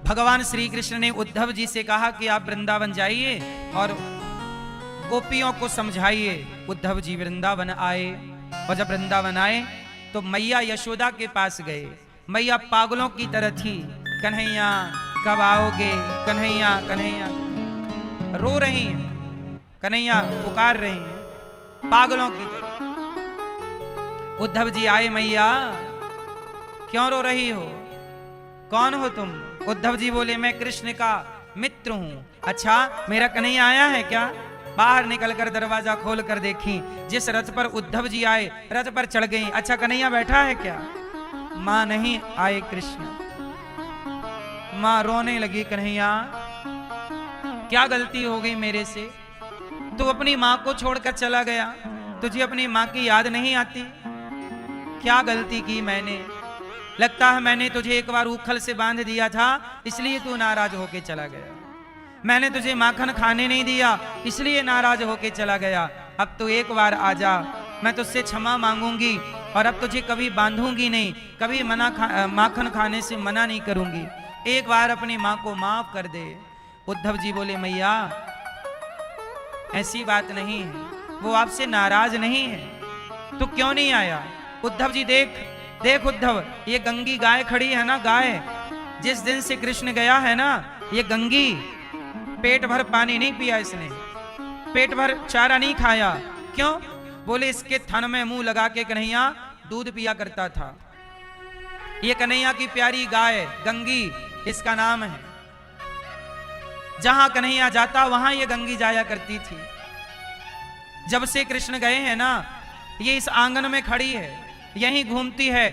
[SPEAKER 1] भगवान श्री कृष्ण ने उद्धव जी से कहा कि आप वृंदावन जाइए और गोपियों को समझाइए। उद्धव जी वृंदावन आए, और जब वृंदावन आए तो मैया यशोदा के पास गए। मैया पागलों की तरह थी, कन्हैया कब आओगे, कन्हैया कन्हैया रो रही हैं, कन्हैया पुकार रही हैं, पागलों की तरह। उद्धव जी आए, मैया क्यों रो रही हो, कौन हो तुम? उद्धव जी बोले, मैं कृष्ण का मित्र हूं। अच्छा, मेरा कन्हैया आया है क्या? बाहर निकलकर दरवाजा खोलकर देखी, जिस रथ पर उद्धव जी आए रथ पर चढ़ गई। अच्छा, कन्हैया बैठा है क्या? मां नहीं आए कृष्ण। मां रोने लगी, कन्हैया क्या गलती हो गई मेरे से? तू अपनी मां को छोड़कर चला गया, तुझे अपनी मां की याद नहीं आती? क्या गलती की मैंने? लगता है मैंने तुझे एक बार उखल से बांध दिया था, इसलिए तू नाराज होके चला गया। मैंने तुझे माखन खाने नहीं दिया, इसलिए नाराज होके चला गया। अब तू एक बार आजा, मैं तुझसे क्षमा मांगूंगी और अब तुझे कभी बांधूंगी नहीं, कभी माखन खाने से मना नहीं करूंगी। एक बार अपनी मां को माफ कर दे। उद्धव जी बोले, मैया ऐसी बात नहीं है, वो आपसे नाराज नहीं है, तू क्यों नहीं आया? उद्धव जी देख देख उद्धव, ये गंगी गाय खड़ी है ना, गाय जिस दिन से कृष्ण गया है ना, ये गंगी पेट भर पानी नहीं पिया इसने, पेट भर चारा नहीं खाया। क्यों? बोले इसके थन में मुंह लगा के कन्हैया दूध पिया करता था। ये कन्हैया की प्यारी गाय गंगी इसका नाम है। जहां कन्हैया जाता वहां ये गंगी जाया करती थी। जब से कृष्ण गए हैं ना, ये इस आंगन में खड़ी है, यहीं घूमती है,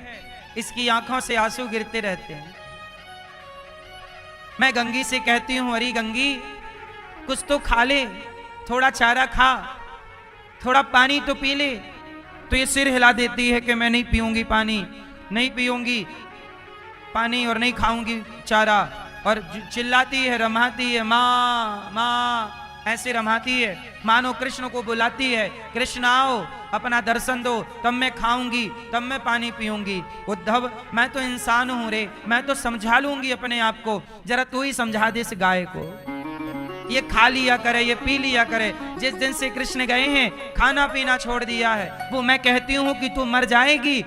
[SPEAKER 1] इसकी आंखों से आंसू गिरते रहते हैं। मैं गंगी से कहती हूं, अरे गंगी कुछ तो खा ले, थोड़ा चारा खा, थोड़ा पानी तो पी ले। तो ये सिर हिला देती है कि मैं नहीं पीऊंगी पानी, नहीं पीऊंगी पानी और नहीं खाऊंगी चारा, और चिल्लाती है, रमाती है, माँ माँ ऐसे रमाती है, मानो कृष्ण को बुलाती है, कृष्ण आओ अपना दर्शन दो, तब मैं खाऊंगी, तब मैं पानी पीऊंगी। उद्धव मैं तो इंसान हूं रे, मैं तो समझा लूंगी अपने आप को, जरा तू ही समझा दे इस गाय को, ये खा लिया करे, ये पी लिया करे। जिस दिन से कृष्ण गए हैं खाना पीना छोड़ दिया है। वो मैं कहती हूं कि तू मर जाएगी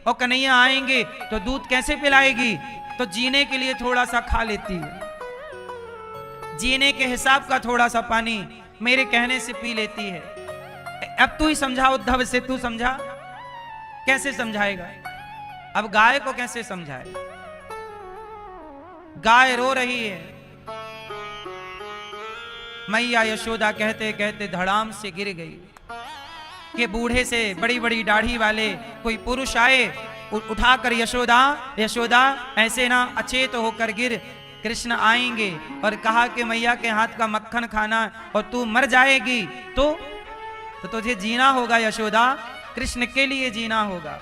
[SPEAKER 1] और कन्हैया आएंगे तो दूध कैसे पिलाएगी? तो जीने के लिए थोड़ा सा खा लेती है, जीने के हिसाब का थोड़ा सा पानी मेरे कहने से पी लेती है। अब तू ही समझा उद्धव से, तू समझा, कैसे समझाएगा? अब गाय को कैसे समझाए? गाय रो रही है। मैया यशोदा कहते कहते धड़ाम से गिर गई कि बूढ़े से बड़ी बड़ी दाढ़ी वाले कोई पुरुष आए, उठाकर यशोदा यशोदा ऐसे ना अचेत होकर गिर, कृष्ण आएंगे और कहा कि मैया के हाथ का मक्खन खाना और तू मर जाएगी तो तुझे जीना होगा यशोदा, कृष्ण के लिए जीना होगा।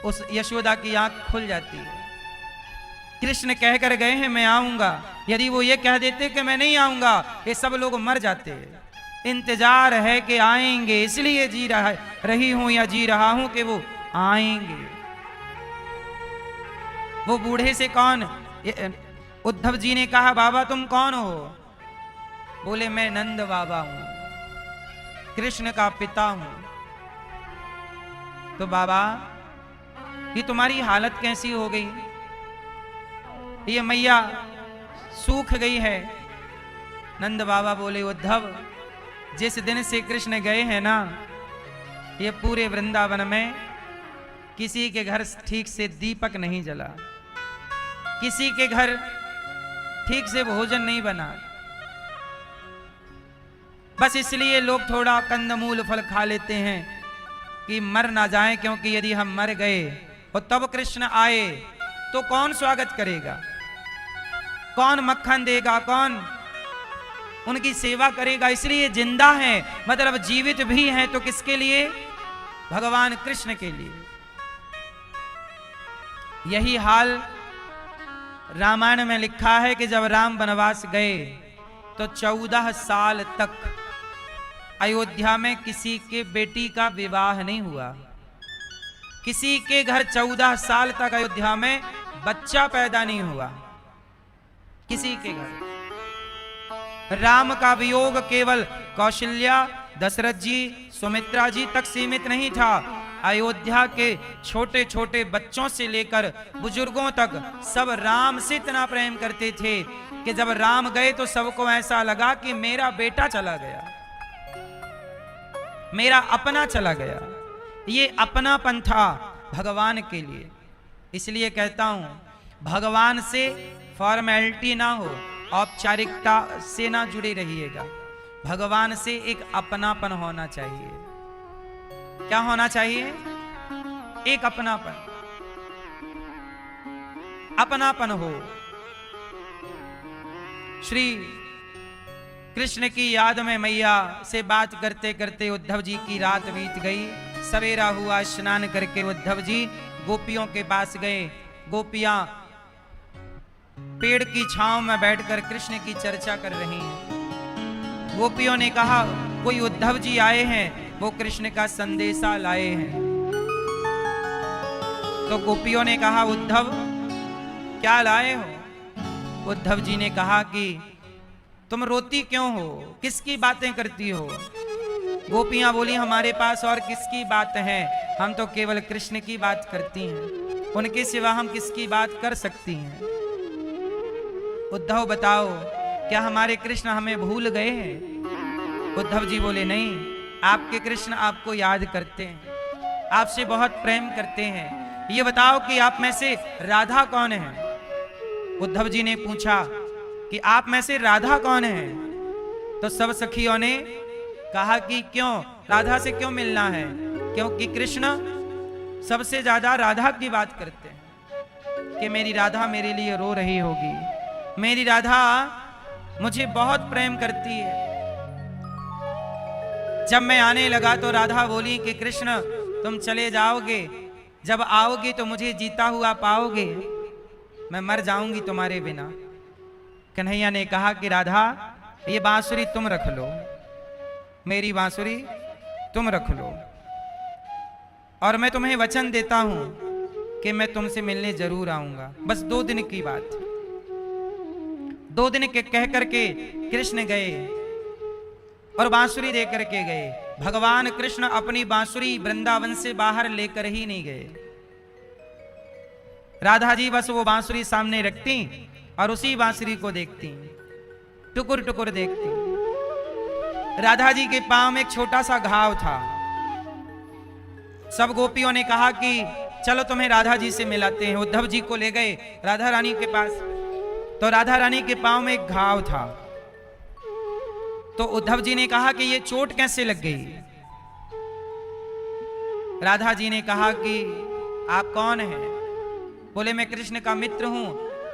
[SPEAKER 1] उस यशोदा की आंख खुल जाती है। कृष्ण कहकर गए हैं मैं आऊंगा, यदि वो ये कह देते कि मैं नहीं आऊंगा, ये सब लोग मर जाते। इंतजार है कि आएंगे, इसलिए जी रही हूं या जी रहा हूं कि वो आएंगे। वो बूढ़े से कौन? उद्धव जी ने कहा, बाबा तुम कौन हो? बोले मैं नंद बाबा हूं, कृष्ण का पिता हूं। तो बाबा ये तुम्हारी हालत कैसी हो गई? ये मैया सूख गई है। नंद बाबा बोले, उद्धव जिस दिन से कृष्ण गए हैं ना, ये पूरे वृंदावन में किसी के घर ठीक से दीपक नहीं जला, किसी के घर ठीक से भोजन नहीं बना। बस इसलिए लोग थोड़ा कंदमूल फल खा लेते हैं कि मर ना जाएं, क्योंकि यदि हम मर गए और तब कृष्ण आए तो कौन स्वागत करेगा, कौन मक्खन देगा, कौन उनकी सेवा करेगा। इसलिए जिंदा हैं, मतलब जीवित भी हैं तो किसके लिए? भगवान कृष्ण के लिए। यही हाल रामायण में लिखा है कि जब राम वनवास गए तो 14 साल तक अयोध्या में किसी के बेटी का विवाह नहीं हुआ। किसी के घर 14 साल तक अयोध्या में बच्चा पैदा नहीं हुआ, किसी के घर। राम का वियोग केवल कौशल्या, दशरथ जी, सुमित्रा जी तक सीमित नहीं था। अयोध्या के छोटे छोटे बच्चों से लेकर बुजुर्गों तक सब राम से इतना प्रेम करते थे कि जब राम गए तो सबको ऐसा लगा कि मेरा बेटा चला गया, मेरा अपना चला गया। ये अपनापन था भगवान के लिए। इसलिए कहता हूं, भगवान से फॉर्मेलिटी ना हो, औपचारिकता से ना जुड़े रहिएगा। भगवान से एक अपनापन होना चाहिए। क्या होना चाहिए? एक अपनापन, अपनापन हो। श्री कृष्ण की याद में मैया से बात करते करते उद्धव जी की रात बीत गई। सवेरा हुआ, स्नान करके उद्धव जी गोपियों के पास गए। गोपियां पेड़ की छांव में बैठकर कृष्ण की चर्चा कर रही हैं। गोपियों ने कहा, कोई उद्धव जी आए हैं, वो कृष्ण का संदेशा लाए हैं। तो गोपियों ने कहा, उद्धव क्या लाए हो? उद्धव जी ने कहा कि तुम रोती क्यों हो, किसकी बातें करती हो? गोपियां बोली, हमारे पास और किसकी बात है, हम तो केवल कृष्ण की बात करती हैं, उनके सिवा हम किसकी बात कर सकती हैं? उद्धव बताओ, क्या हमारे कृष्ण हमें भूल गए हैं? उद्धव जी बोले, नहीं, आपके कृष्ण आपको याद करते हैं, आपसे बहुत प्रेम करते हैं। ये बताओ कि आप में से राधा कौन है? उद्धव जी ने पूछा कि आप में से राधा कौन है? तो सब सखियों ने कहा कि क्यों, राधा से क्यों मिलना है? क्योंकि कृष्ण सबसे ज्यादा राधा की बात करते हैं कि मेरी राधा मेरे लिए रो रही होगी, मेरी राधा मुझे बहुत प्रेम करती है। जब मैं आने लगा तो राधा बोली कि कृष्ण तुम चले जाओगे, जब आओगे तो मुझे जीता हुआ पाओगे, मैं मर जाऊंगी तुम्हारे बिना। कन्हैया ने कहा कि राधा, ये बांसुरी तुम रख लो, मेरी बांसुरी तुम रख लो, और मैं तुम्हें वचन देता हूं कि मैं तुमसे मिलने जरूर आऊंगा। बस 2 दिन की बात। 2 दिन के कह करके कृष्ण गए और बांसुरी दे करके गए। भगवान कृष्ण अपनी बांसुरी वृंदावन से बाहर लेकर ही नहीं गए। राधा जी बस वो बांसुरी सामने रखती और उसी बांसुरी को देखती, टुकुर टुकुर देखती। राधा जी के पांव में एक छोटा सा घाव था। सब गोपियों ने कहा कि चलो तुम्हें राधा जी से मिलाते हैं। उद्धव जी को ले गए राधा रानी के पास। तो राधा रानी के पांव में एक घाव था। तो उद्धव जी ने कहा कि ये चोट कैसे लग गई? राधा जी ने कहा कि आप कौन हैं? बोले, मैं कृष्ण का मित्र हूं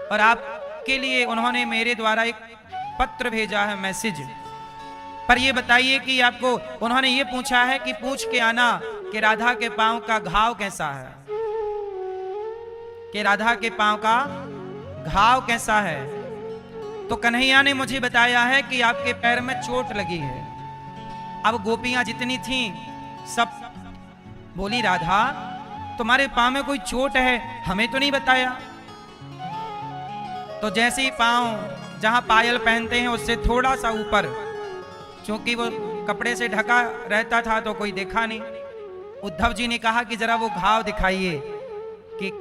[SPEAKER 1] और आपके लिए उन्होंने मेरे द्वारा एक पत्र भेजा है, मैसेज। पर ये बताइए कि आपको उन्होंने ये पूछा है कि पूछ के आना कि राधा के पांव का घाव कैसा है, कि राधा के पांव का घाव कैसा है। तो कन्हैया ने मुझे बताया है कि आपके पैर में चोट लगी है। अब गोपियां जितनी थीं सब बोली, राधा तुम्हारे पांव में कोई चोट है, हमें तो नहीं बताया। तो जैसे ही पांव जहां पायल पहनते हैं उससे थोड़ा सा ऊपर, क्योंकि वो कपड़े से ढका रहता था तो कोई देखा नहीं। उद्धव जी ने कहा कि जरा वो घाव दिखाइए कि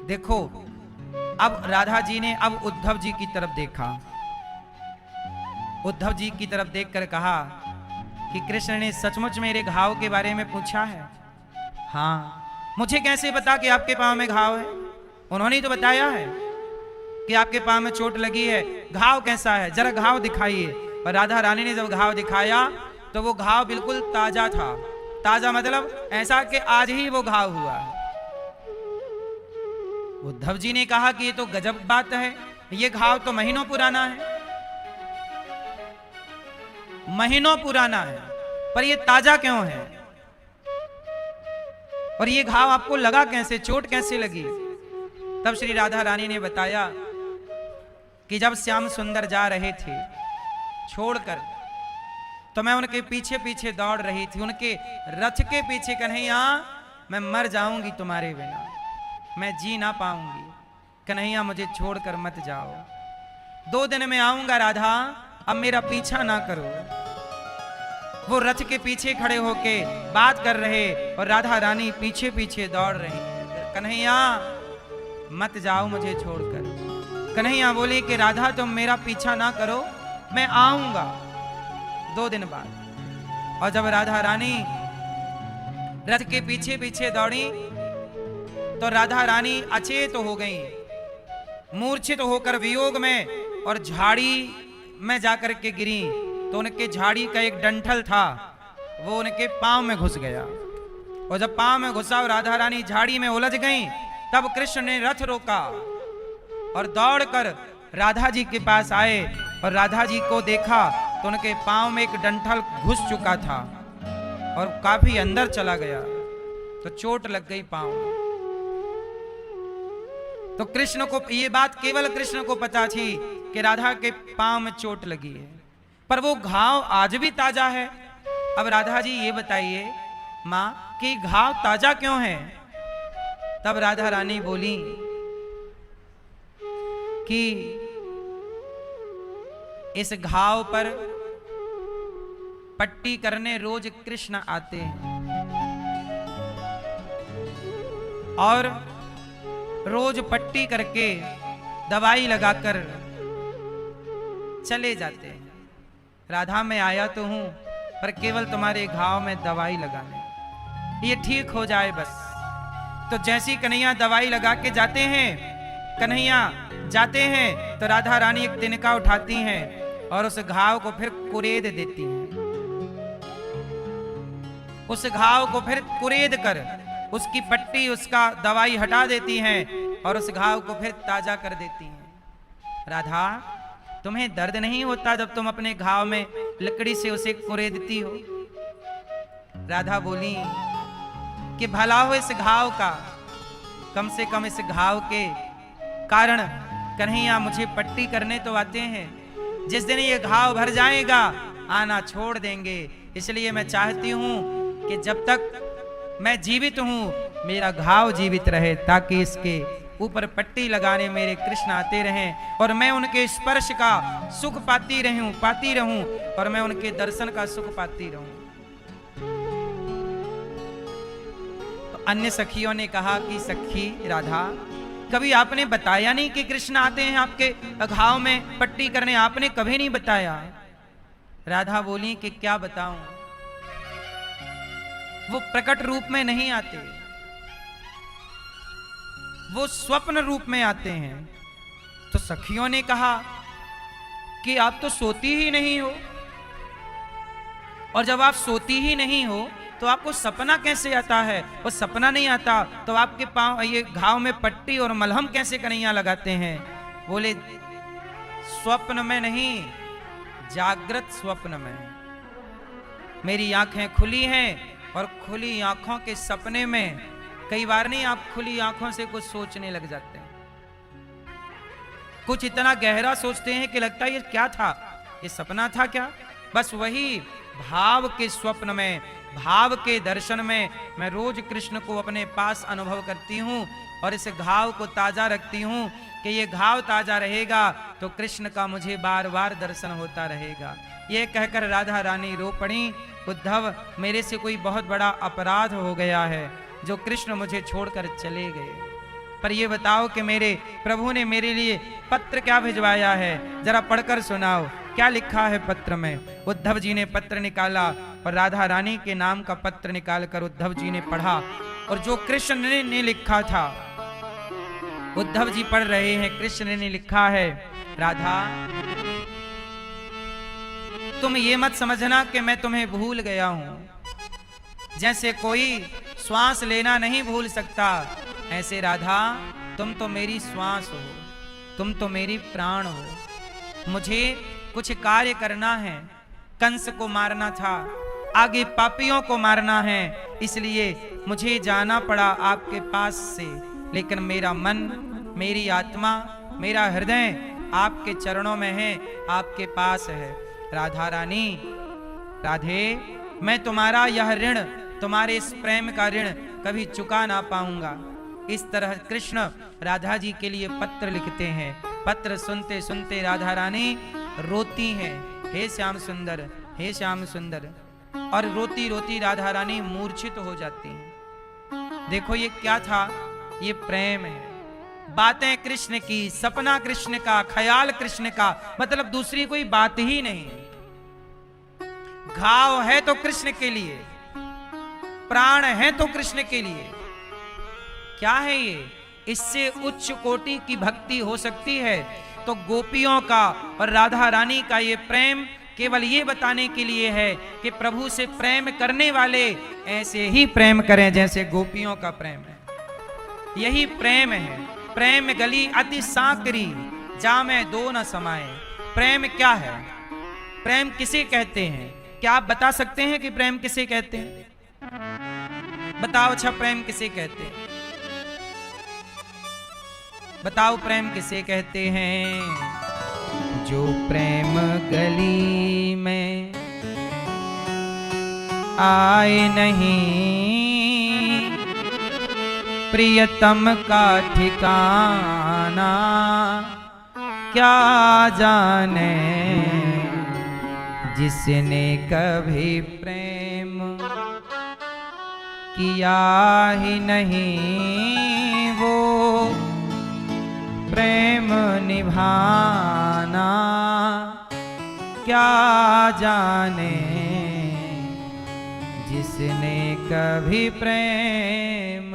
[SPEAKER 1] देखो अब राधा जी ने अब उद्धव जी की तरफ देखा। उद्धव जी की तरफ देखकर कहा कि कृष्ण ने सचमुच मेरे घाव के बारे में पूछा है? हाँ। मुझे कैसे पता कि आपके पांव में घाव है? उन्होंने तो बताया है कि आपके पांव में चोट लगी है। घाव कैसा है, जरा घाव दिखाइए। और राधा रानी ने जब घाव दिखाया तो वो घाव बिल्कुल ताजा था। ताजा मतलब ऐसा कि आज ही वो घाव हुआ है। उद्धव जी ने कहा कि ये तो गजब बात है, ये घाव तो महीनों पुराना है, महीनों पुराना है, पर ये ताजा क्यों है? और ये घाव आपको लगा कैसे, चोट कैसे लगी? तब श्री राधा रानी ने बताया कि जब श्याम सुंदर जा रहे थे छोड़कर, तो मैं उनके पीछे पीछे दौड़ रही थी, उनके रथ के पीछे। कन्हैया मैं मर जाऊंगी तुम्हारे बिना, मैं जी ना पाऊंगी, कन्हैया मुझे छोड़कर मत जाओ, 2 दिन में आऊंगा राधा, अब मेरा पीछा ना करो। वो रथ के पीछे खड़े होके बात कर रहे और राधा रानी पीछे पीछे दौड़ रही। कन्हैया मत जाओ मुझे छोड़कर। कन्हैया बोले कि राधा तुम मेरा पीछा ना करो, मैं आऊंगा 2 दिन बाद। और जब राधा रानी रथ के पीछे पीछे दौड़ी तो राधा रानी अचेत हो गई, मूर्छित होकर वियोग में, और झाड़ी में जाकर के गिरी। तो उनके झाड़ी का एक डंठल था, वो उनके पांव में घुस गया। और जब पांव में घुसा और राधा रानी झाड़ी में उलझ गईं, तब कृष्ण ने रथ रोका और दौड़कर राधा जी के पास आए और राधा जी को देखा तो उनके पांव में एक डंठल घुस चुका था और काफी अंदर चला गया, तो चोट लग गई पांव में। तो कृष्ण को ये बात केवल कृष्ण को पता थी कि राधा के पांव में चोट लगी है, पर वो घाव आज भी ताजा है। अब राधा जी ये बताइए मां कि घाव ताजा क्यों है? तब राधा रानी बोली कि इस घाव पर पट्टी करने रोज कृष्ण आते हैं और रोज पट्टी करके दवाई लगाकर चले जाते हैं। राधा मैं आया तो हूं, पर केवल तुम्हारे घाव में दवाई लगाने, ये ठीक हो जाए बस। तो जैसी कन्हैया दवाई लगा के जाते हैं, कन्हैया जाते हैं तो राधा रानी एक तिनका उठाती हैं और उस घाव को फिर कुरेद देती हैं। उस घाव को फिर कुरेद कर उसकी पट्टी, उसका दवाई हटा देती हैं और उस घाव को फिर ताजा कर देती हैं। राधा तुम्हें दर्द नहीं होता जब तुम अपने घाव में लकड़ी से उसे कुरेदती हो? राधा बोली कि भला हो इस घाव का, कम से कम इस घाव के कारण कन्हैया मुझे पट्टी करने तो आते हैं, जिस दिन ये घाव भर जाएगा आना छोड़ देंगे। इसलिए मैं चाहती हूं कि जब तक मैं जीवित हूं मेरा घाव जीवित रहे, ताकि इसके ऊपर पट्टी लगाने मेरे कृष्ण आते रहें और मैं उनके स्पर्श का सुख पाती रहूं और मैं उनके दर्शन का सुख पाती रहूं। तो अन्य सखियों ने कहा कि सखी राधा, कभी आपने बताया नहीं कि कृष्ण आते हैं आपके घाव में पट्टी करने, आपने कभी नहीं बताया। राधा बोली कि क्या बताऊं, वो प्रकट रूप में नहीं आते, वो स्वप्न रूप में आते हैं। तो सखियों ने कहा कि आप तो सोती ही नहीं हो, और जब आप सोती ही नहीं हो तो आपको सपना कैसे आता है? वो सपना नहीं आता तो आपके पांव ये घाव में पट्टी और मलहम कैसे कन्हैया लगाते हैं? बोले स्वप्न में नहीं, जागृत स्वप्न में। मेरी आंखें खुली हैं और खुली आंखों के सपने में कई बार नहीं, आप खुली आंखों से कुछ सोचने लग जाते हैं, कुछ इतना गहरा सोचते हैं कि लगता है ये क्या था, ये सपना था क्या? बस वही भाव के स्वप्न में, भाव के दर्शन में मैं रोज कृष्ण को अपने पास अनुभव करती हूँ और इस घाव को ताजा रखती हूँ कि ये घाव ताजा रहेगा तो कृष्ण का मुझे बार बार दर्शन होता रहेगा। ये कहकर राधा रानी रो पड़ी, उद्धव मेरे से कोई बहुत बड़ा अपराध हो गया है जो कृष्ण मुझे छोड़कर चले गए। पर ये बताओ कि मेरे प्रभु ने मेरे लिए पत्र क्या भिजवाया है, जरा पढ़कर सुनाओ, क्या लिखा है पत्र में। उद्धव जी ने पत्र निकाला और राधा रानी के नाम का पत्र निकालकर उद्धव जी ने पढ़ा, और जो कृष्ण ने लिखा था उद्धव जी पढ़ रहे हैं। कृष्ण ने लिखा है, राधा तुम ये मत समझना कि मैं तुम्हें भूल गया हूं। जैसे कोई श्वास लेना नहीं भूल सकता, ऐसे राधा तुम तो मेरी श्वास हो, तुम तो मेरी प्राण हो। मुझे कुछ कार्य करना है, कंस को मारना था, आगे पापियों को मारना है, इसलिए मुझे जाना पड़ा आपके पास से। लेकिन मेरा मन, मेरी आत्मा, मेरा हृदय आपके चरणों में है, आपके पास है। राधा रानी, राधे, मैं तुम्हारा यह ऋण, तुम्हारे इस प्रेम का ऋण कभी चुका ना पाऊंगा। इस तरह कृष्ण राधा जी के लिए पत्र लिखते हैं। पत्र सुनते सुनते राधा रानी रोती हैं, हे श्याम सुंदर, हे श्याम सुंदर, और रोती रोती राधा रानी मूर्छित हो जाती हैं। देखो ये क्या था, ये प्रेम है। बातें कृष्ण की, सपना कृष्ण का, ख्याल कृष्ण का, मतलब दूसरी कोई बात ही नहीं। घाव है तो कृष्ण के लिए, प्राण है तो कृष्ण के लिए। क्या है ये? इससे उच्च कोटि की भक्ति हो सकती है तो गोपियों का और राधा रानी का ये प्रेम केवल ये बताने के लिए है कि प्रभु से प्रेम करने वाले ऐसे ही प्रेम करें जैसे गोपियों का प्रेम है। यही प्रेम है। प्रेम गली अति साकरी, जामे दो न समाए। प्रेम क्या है? प्रेम किसे कहते हैं? क्या आप बता सकते हैं कि प्रेम किसे कहते हैं? बताओ, अच्छा प्रेम किसे कहते हैं? बताओ प्रेम किसे कहते हैं? जो प्रेम गली में आए नहीं, प्रियतम का ठिकाना क्या जाने। जिसने कभी प्रेम किया ही नहीं, वो प्रेम निभाना क्या जाने। जिसने कभी प्रेम,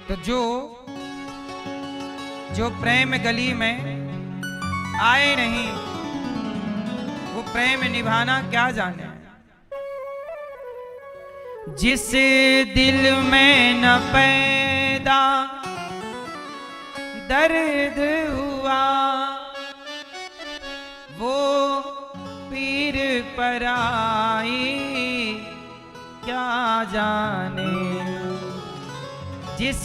[SPEAKER 1] तो जो प्रेम गली में आए नहीं, वो प्रेम निभाना क्या जाने। जिस दिल में न पैदा दर्द हुआ, वो पीर पराई क्या जाने। जिस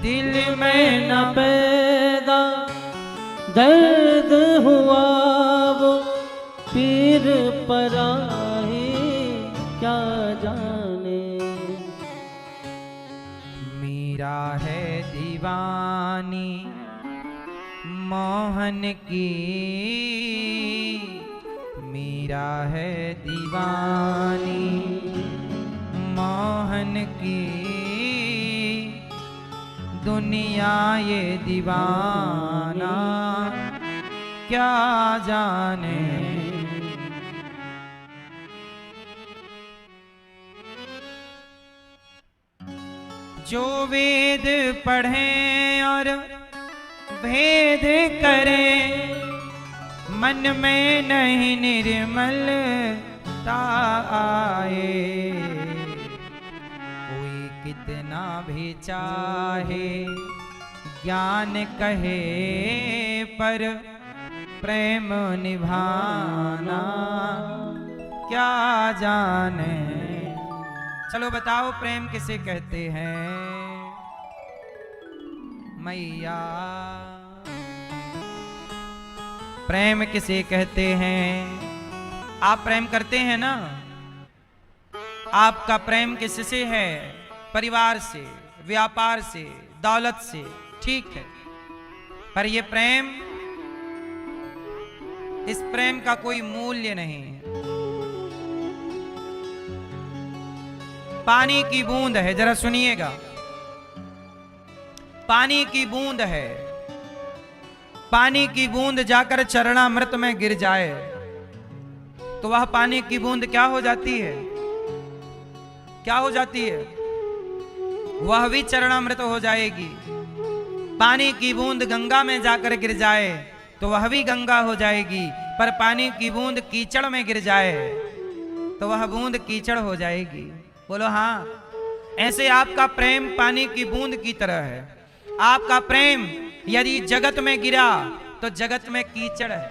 [SPEAKER 1] दिल में न पैदा
[SPEAKER 2] दर्द हुआ, वो पीर पराई क्या जाने।
[SPEAKER 1] मीरा है दीवानी मोहन की, मीरा है दीवानी मोहन की। दुनिया ये दीवाना क्या जाने। जो वेद पढ़ें और भेद करें, मन में नहीं निर्मलता आए। कोई कितना भी चाहे ज्ञान कहे, पर प्रेम निभाना क्या जाने। चलो बताओ प्रेम किसे कहते हैं? मैया, प्रेम किसे कहते हैं? आप प्रेम करते हैं ना? आपका प्रेम किससे है? परिवार से, व्यापार से, दौलत से, ठीक है। पर ये प्रेम, इस प्रेम का कोई मूल्य नहीं है। पानी की बूंद है, जरा सुनिएगा, पानी की बूंद है, पानी की बूंद जाकर चरणामृत में गिर जाए तो वह पानी की बूंद क्या हो जाती है? क्या हो जाती है? वह भी चरणामृत हो जाएगी। पानी की बूंद गंगा में जाकर गिर जाए तो वह भी गंगा हो जाएगी, पर पानी की बूंद कीचड़ में गिर जाए तो वह बूंद कीचड़ हो जाएगी। बोलो हाँ। ऐसे आपका प्रेम पानी की बूंद की तरह है। आपका प्रेम यदि जगत में गिरा तो जगत में कीचड़ है।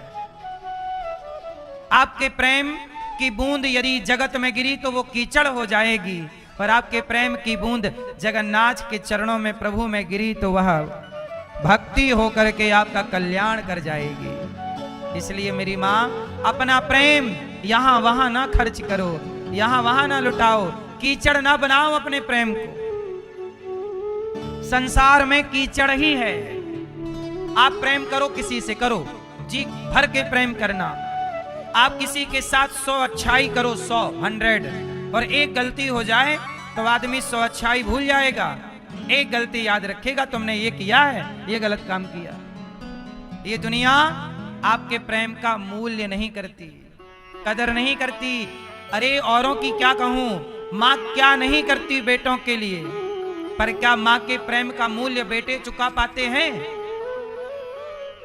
[SPEAKER 1] आपके प्रेम की बूंद यदि जगत में गिरी तो वो कीचड़ हो जाएगी, पर आपके प्रेम की बूंद जगन्नाथ के चरणों में प्रभु में गिरी तो वह भक्ति होकर के आपका कल्याण कर जाएगी। इसलिए मेरी माँ, अपना प्रेम यहां वहां ना खर्च करो, यहां वहां ना लुटाओ, कीचड़ ना बनाओ अपने प्रेम को। संसार में कीचड़ ही है। आप प्रेम करो, किसी से करो, जी भर के प्रेम करना। आप किसी के साथ 100 अच्छाई करो, 100, और एक गलती हो जाए तो आदमी 100 अच्छाई भूल जाएगा। एक गलती याद रखेगा, तुमने ये किया है, ये गलत काम किया। ये दुनिया आपके प्रेम का मूल्य नहीं करती, कदर नहीं करती। अरे औरों की क्या कहूं, मां क्या नहीं करती बेटों के लिए, पर क्या मां के प्रेम का मूल्य बेटे चुका पाते हैं?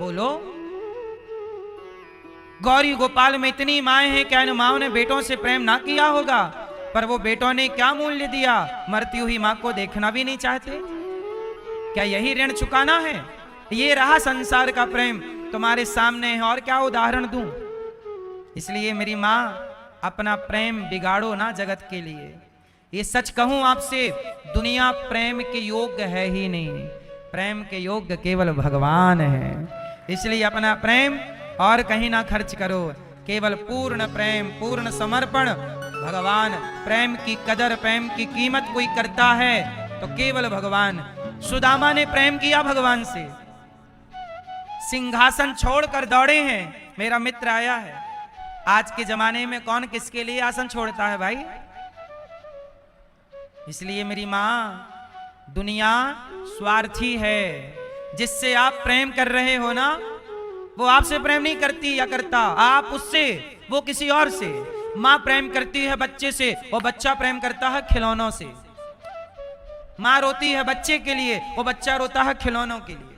[SPEAKER 1] बोलो। गौरी गोपाल में इतनी माएं हैं, क्या इन माओं ने बेटों से प्रेम ना किया होगा? पर वो बेटों ने क्या मूल्य दिया? मरती हुई मां को देखना भी नहीं चाहते। क्या यही ऋण चुकाना है? ये रहा संसार का प्रेम, तुम्हारे सामने है, और क्या उदाहरण दूं? इसलिए मेरी मां, अपना प्रेम बिगाड़ो ना जगत के लिए। ये सच कहूं आपसे, दुनिया प्रेम के योग्य है ही नहीं। प्रेम के योग्य केवल भगवान है। इसलिए अपना प्रेम और कहीं ना खर्च करो, केवल पूर्ण प्रेम, पूर्ण समर्पण भगवान। प्रेम की कदर, प्रेम की कीमत कोई करता है तो केवल भगवान। सुदामा ने प्रेम किया भगवान से, सिंहासन छोड़कर दौड़े हैं। मेरा मित्र आया है। आज के जमाने में कौन किसके लिए आसन छोड़ता है भाई? इसलिए मेरी मां, दुनिया स्वार्थी है। जिससे आप प्रेम कर रहे हो ना, वो आपसे प्रेम नहीं करती या करता, आप उससे, वो किसी और से। मां प्रेम करती है बच्चे से, वो बच्चा प्रेम करता है खिलौनों से। मां रोती है बच्चे के लिए, वो बच्चा रोता है खिलौनों के लिए।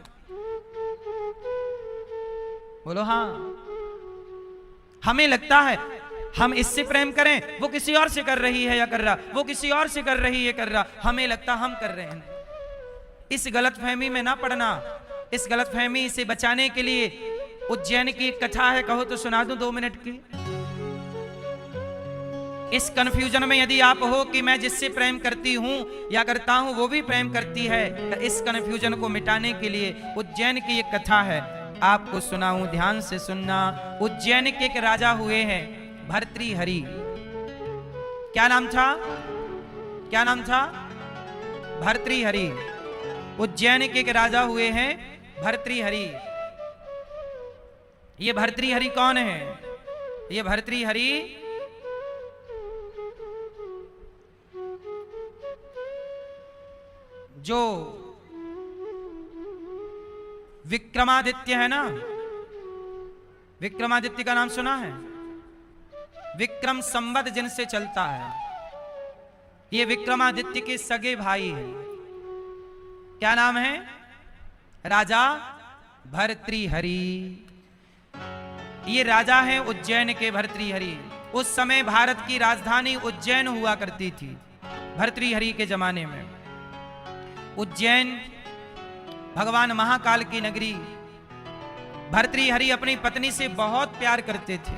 [SPEAKER 1] बोलो हाँ। हमें लगता है हम इससे प्रेम करें, वो किसी और से कर रही है या कर रहा, वो किसी और से कर रही है कर रहा, हमें लगता हम कर रहे हैं। इस गलतफहमी में ना पड़ना। इस गलतफहमी से बचाने के लिए उज्जैन की एक कथा है, कहो तो सुना दूं 2 मिनट की। इस कंफ्यूजन में यदि आप हो कि मैं जिससे प्रेम करती हूं या करता हूं वो भी प्रेम करती है, तो इस कंफ्यूजन को मिटाने के लिए उज्जैन की एक कथा है, आपको सुनाऊं, ध्यान से सुनना। उज्जैन के एक राजा हुए हैं, भर्तृहरि। क्या नाम था? क्या नाम था? भर्तृहरि। उज्जैन के एक राजा हुए हैं, भर्तृहरि। ये भर्तृहरि कौन है? ये भर्तृहरि जो विक्रमादित्य है ना, विक्रमादित्य का नाम सुना है? विक्रम संवत जिनसे चलता है, ये विक्रमादित्य के सगे भाई हैं। क्या नाम है? राजा भर्तृहरि। ये राजा हैं उज्जैन के भर्तृहरि। उस समय भारत की राजधानी उज्जैन हुआ करती थी भर्तृहरि के जमाने में। उज्जैन भगवान महाकाल की नगरी। भर्तृहरि अपनी पत्नी से बहुत प्यार करते थे।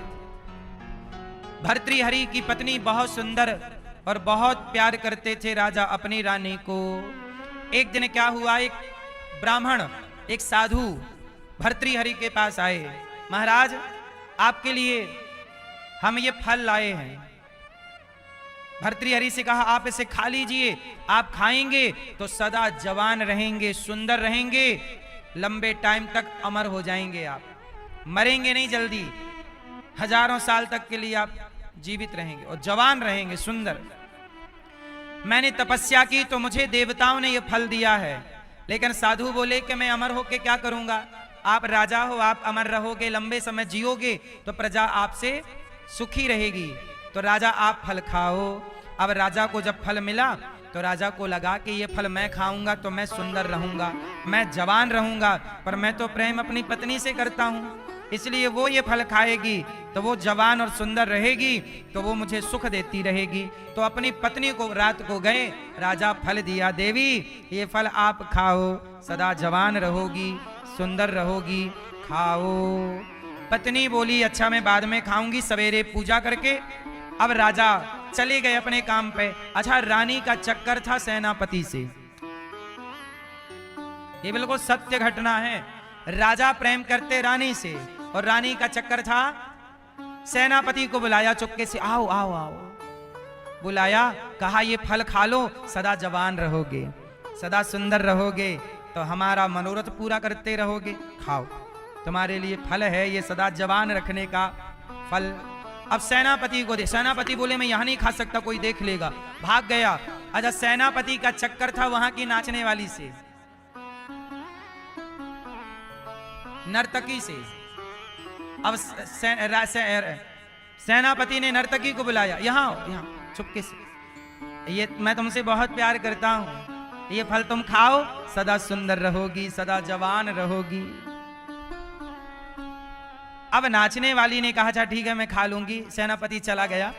[SPEAKER 1] भर्तृहरि की पत्नी बहुत सुंदर और बहुत प्यार करते थे राजा अपनी रानी को। एक दिन क्या हुआ, एक ब्राह्मण, एक साधु भर्तृहरि के पास आए। महाराज, आपके लिए हम ये फल लाए हैं। भर्तृहरि से कहा, आप इसे खा लीजिए, आप खाएंगे तो सदा जवान रहेंगे, सुंदर रहेंगे, लंबे टाइम तक अमर हो जाएंगे, आप मरेंगे नहीं जल्दी, हजारों साल तक के लिए आप जीवित रहेंगे और जवान रहेंगे, सुंदर। मैंने तपस्या की तो मुझे देवताओं ने यह फल दिया है, लेकिन साधु बोले कि मैं अमर होके क्या करूंगा? आप राजा हो, आप अमर रहोगे, लंबे समय जियोगे तो प्रजा आपसे सुखी रहेगी, तो राजा आप फल खाओ। अब राजा को जब फल मिला तो राजा को लगा कि ये फल मैं खाऊंगा तो मैं सुंदर रहूंगा, मैं जवान रहूंगा, पर मैं तो प्रेम अपनी पत्नी से करता हूं, इसलिए वो ये फल खाएगी तो वो जवान और सुंदर रहेगी, तो वो मुझे सुख देती रहेगी। तो अपनी पत्नी को रात को गए, राजा फल दिया, देवी ये फल आप खाओ, सदा जवान रहोगी, सुंदर रहोगी, खाओ। पत्नी बोली अच्छा मैं बाद में खाऊंगी, सवेरे पूजा करके। अब राजा चले गए अपने काम पे। अच्छा, रानी का चक्कर था सेनापति से, ये बिल्कुल सत्य घटना है। राजा प्रेम करते रानी से और रानी का चक्कर था। सेनापति को बुलाया चुपके से, आओ आओ आओ, बुलाया, कहा ये फल खा लो, सदा जवान रहोगे, सदा सुंदर रहोगे, तो हमारा मनोरथ पूरा करते रहोगे, खाओ, तुम्हारे लिए फल है ये सदा जवान रखने का फल। अब सेनापति को दे। सेनापति बोले मैं यहां नहीं खा सकता, कोई देख लेगा, भाग गया। अच्छा, सेनापति का चक्कर था वहां की नाचने वाली से, नर्तकी से। अब सेनापति ने नर्तकी को बुलाया, यहां चुपके से, ये मैं तुमसे बहुत प्यार करता हूं, ये फल तुम खाओ, सदा सुंदर रहोगी, सदा जवान रहोगी। अब नाचने वाली ने कहा अच्छा ठीक है मैं खा लूंगी। सेनापति चला गया।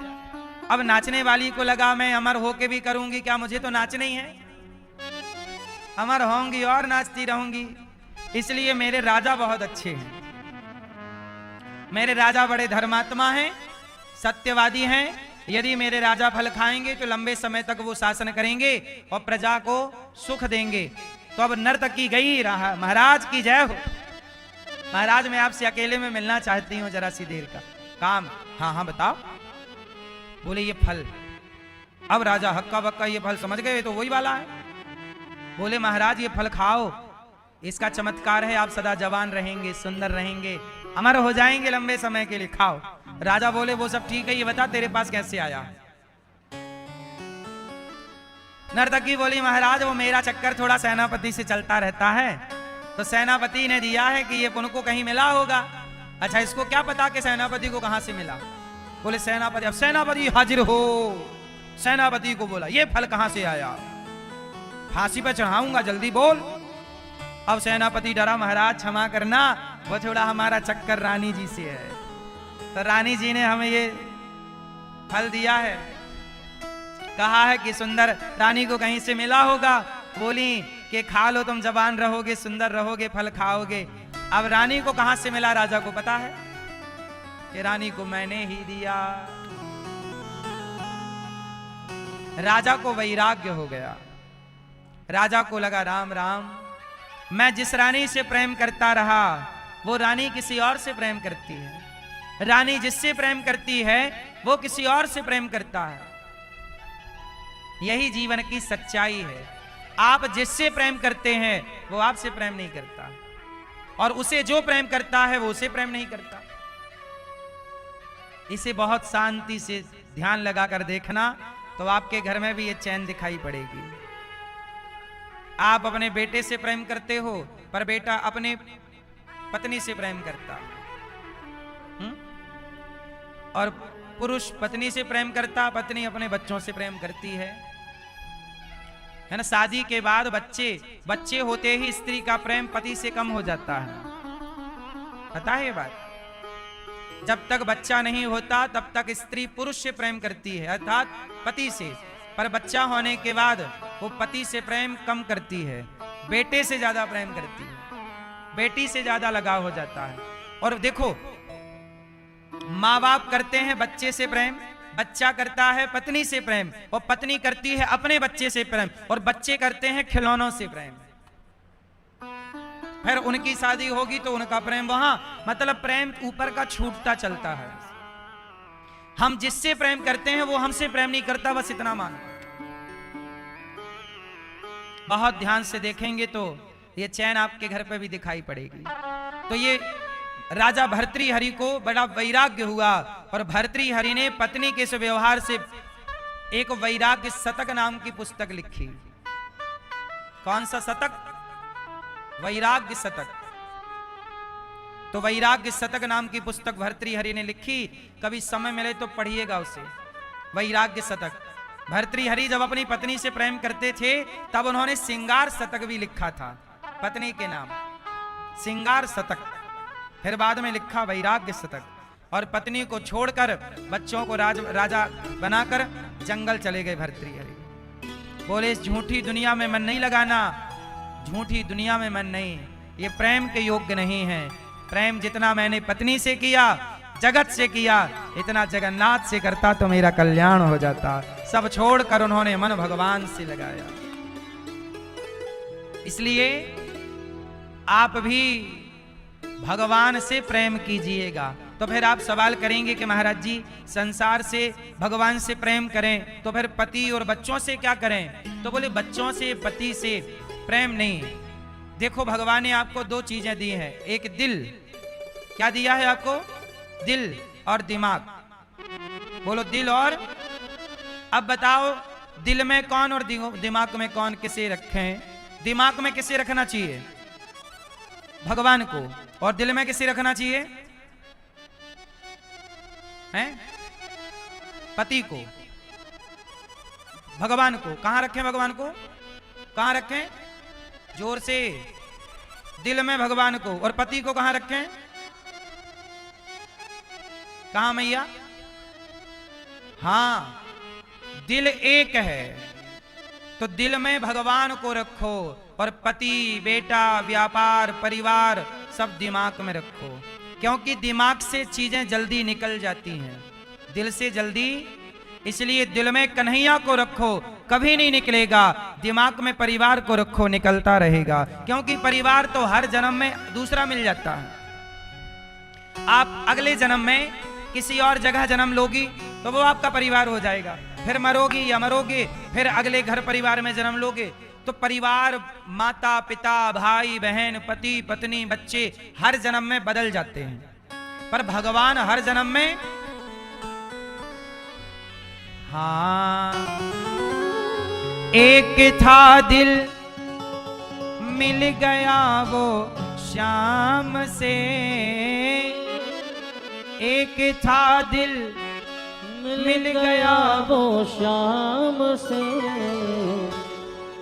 [SPEAKER 1] अब नाचने वाली को लगा मैं अमर होके भी करूंगी क्या, मुझे तो नाचना ही है, अमर होंगी और नाचती रहूंगी, इसलिए मेरे राजा बहुत अच्छे हैं, मेरे राजा बड़े धर्मात्मा हैं, सत्यवादी हैं, यदि मेरे राजा फल खाएंगे तो लंबे समय तक वो शासन करेंगे और प्रजा को सुख देंगे। तो अब नर्तकी गई रहा, महाराज की जय हो, महाराज मैं आपसे अकेले में मिलना चाहती हूँ जरा सी देर का काम। हाँ हाँ बताओ। बोले ये फल। अब राजा हक्का बक्का ये फल समझ गए तो वही वाला है। बोले महाराज ये फल खाओ, इसका चमत्कार है, आप सदा जवान रहेंगे, सुंदर रहेंगे, अमर हो जाएंगे लंबे समय के लिए, खाओ। राजा बोले वो सब ठीक है, ये बता तेरे पास कैसे आया? नर्तकी बोली महाराज वो मेरा चक्कर थोड़ा सेनापति से चलता रहता है, तो सेनापति ने दिया है कि ये उनको कहीं मिला होगा। अच्छा, इसको क्या पता कि सेनापति को कहां से मिला? बोले सेनापति, अब सेनापति हाजिर हो, सेनापति को बोला ये फल कहां से आया, फांसी पे चढ़ाऊंगा, जल्दी बोल। अब सेनापति डरा, महाराज क्षमा करना, वो थोड़ा हमारा चक्कर रानी जी से है, तो रानी जी ने हमें ये फल दिया है, कहा है कि सुंदर रानी को कहीं से मिला होगा, बोली कि खा लो तुम जवान रहोगे, सुंदर रहोगे, फल खाओगे। अब रानी को कहां से मिला राजा को पता है कि रानी को मैंने ही दिया। राजा को वैराग्य हो गया। राजा को लगा राम राम, मैं जिस रानी से प्रेम करता रहा वो रानी किसी और से प्रेम करती है, रानी जिससे प्रेम करती है वो किसी और से प्रेम करता है। यही जीवन की सच्चाई है। आप जिससे प्रेम करते हैं वो आपसे प्रेम नहीं करता, और उसे जो प्रेम करता है वो उसे प्रेम नहीं करता। इसे बहुत शांति से ध्यान लगाकर देखना तो आपके घर में भी ये चैन दिखाई पड़ेगी। आप अपने बेटे से प्रेम करते हो पर बेटा अपने पत्नी से प्रेम करता, और पुरुष पत्नी से प्रेम करता, पत्नी अपने बच्चों से प्रेम करती है ना। शादी के बाद बच्चे होते ही स्त्री का प्रेम पति से कम हो जाता है, पता है ये बात? जब तक बच्चा नहीं होता तब तक स्त्री पुरुष से प्रेम करती है, अर्थात पति से, पर बच्चा होने के बाद वो पति से प्रेम कम करती है, बेटे से ज्यादा प्रेम करती है, बेटी से ज्यादा लगाव हो जाता है। और देखो, माँ बाप करते हैं बच्चे से प्रेम, बच्चा करता है पत्नी से प्रेम, और पत्नी करती है अपने बच्चे से प्रेम, और बच्चे करते हैं खिलौनों से प्रेम। फिर उनकी शादी होगी तो उनका प्रेम वहां, मतलब प्रेम ऊपर का छूटता चलता है। हम जिससे प्रेम करते हैं वो हमसे प्रेम नहीं करता, बस इतना मानो। बहुत ध्यान से देखेंगे तो ये चैन आपके घर पे भी दिखाई पड़ेगी। तो ये राजा भर्तृहरि को बड़ा वैराग्य हुआ, और भर्तृहरि ने पत्नी के इस व्यवहार से एक वैराग्य शतक नाम की पुस्तक लिखी। कौन सा शतक? वैराग्य शतक। तो वैराग्य शतक नाम की पुस्तक भर्तृहरि ने लिखी। कभी समय मिले तो पढ़िएगा उसे, वैराग्य शतक। भर्तृहरि जब अपनी पत्नी से प्रेम करते थे तब उन्होंने श्रृंगार शतक भी लिखा था पत्नी के नाम, श्रृंगार शतक। फिर बाद में लिखा वैराग्य शतक। और पत्नी को छोड़कर बच्चों को राजा बनाकर जंगल चले गए भर्तृहरि। बोले इस झूठी दुनिया में मन नहीं लगाना, झूठी दुनिया में मन नहीं, ये प्रेम के योग्य नहीं है। प्रेम जितना मैंने पत्नी से किया, जगत से किया, इतना जगन्नाथ से करता तो मेरा कल्याण हो जाता। सब छोड़कर उन्होंने मन भगवान से लगाया। इसलिए आप भी भगवान से प्रेम कीजिएगा। तो फिर आप सवाल करेंगे कि महाराज जी संसार से भगवान से प्रेम करें तो फिर पति और बच्चों से क्या करें? तो बोले बच्चों से पति से प्रेम नहीं। देखो भगवान ने आपको दो चीजें दी हैं, एक दिल, क्या दिया है आपको? दिल और दिमाग। बोलो दिल और, अब बताओ दिल में कौन और दिमाग में कौन किसे रखें? दिमाग में किसे रखना चाहिए? भगवान को। और दिल में किसे रखना चाहिए? हैं? पति को, भगवान को। कहां रखें भगवान को? कहां रखें? जोर से। दिल में भगवान को। और पति को कहां रखें? कहां मैया? हां, दिल एक है तो दिल में भगवान को रखो और पति, बेटा, व्यापार, परिवार सब दिमाग में रखो। क्योंकि दिमाग से चीजें जल्दी निकल जाती हैं, दिल से जल्दी। इसलिए दिल में कन्हैया को रखो, कभी नहीं निकलेगा। दिमाग में परिवार को रखो, निकलता रहेगा। क्योंकि परिवार तो हर जन्म में दूसरा मिल जाता है। आप अगले जन्म में किसी और जगह जन्म लोगी तो वो आपका परिवार हो जाएगा। फिर मरोगी या मरोगे, फिर अगले घर परिवार में जन्म लोगे तो परिवार, माता पिता, भाई बहन, पति पत्नी, बच्चे हर जन्म में बदल जाते हैं। पर भगवान हर जन्म में, हाँ, एक था दिल मिल गया वो श्याम से, एक था दिल
[SPEAKER 2] मिल गया वो शाम से।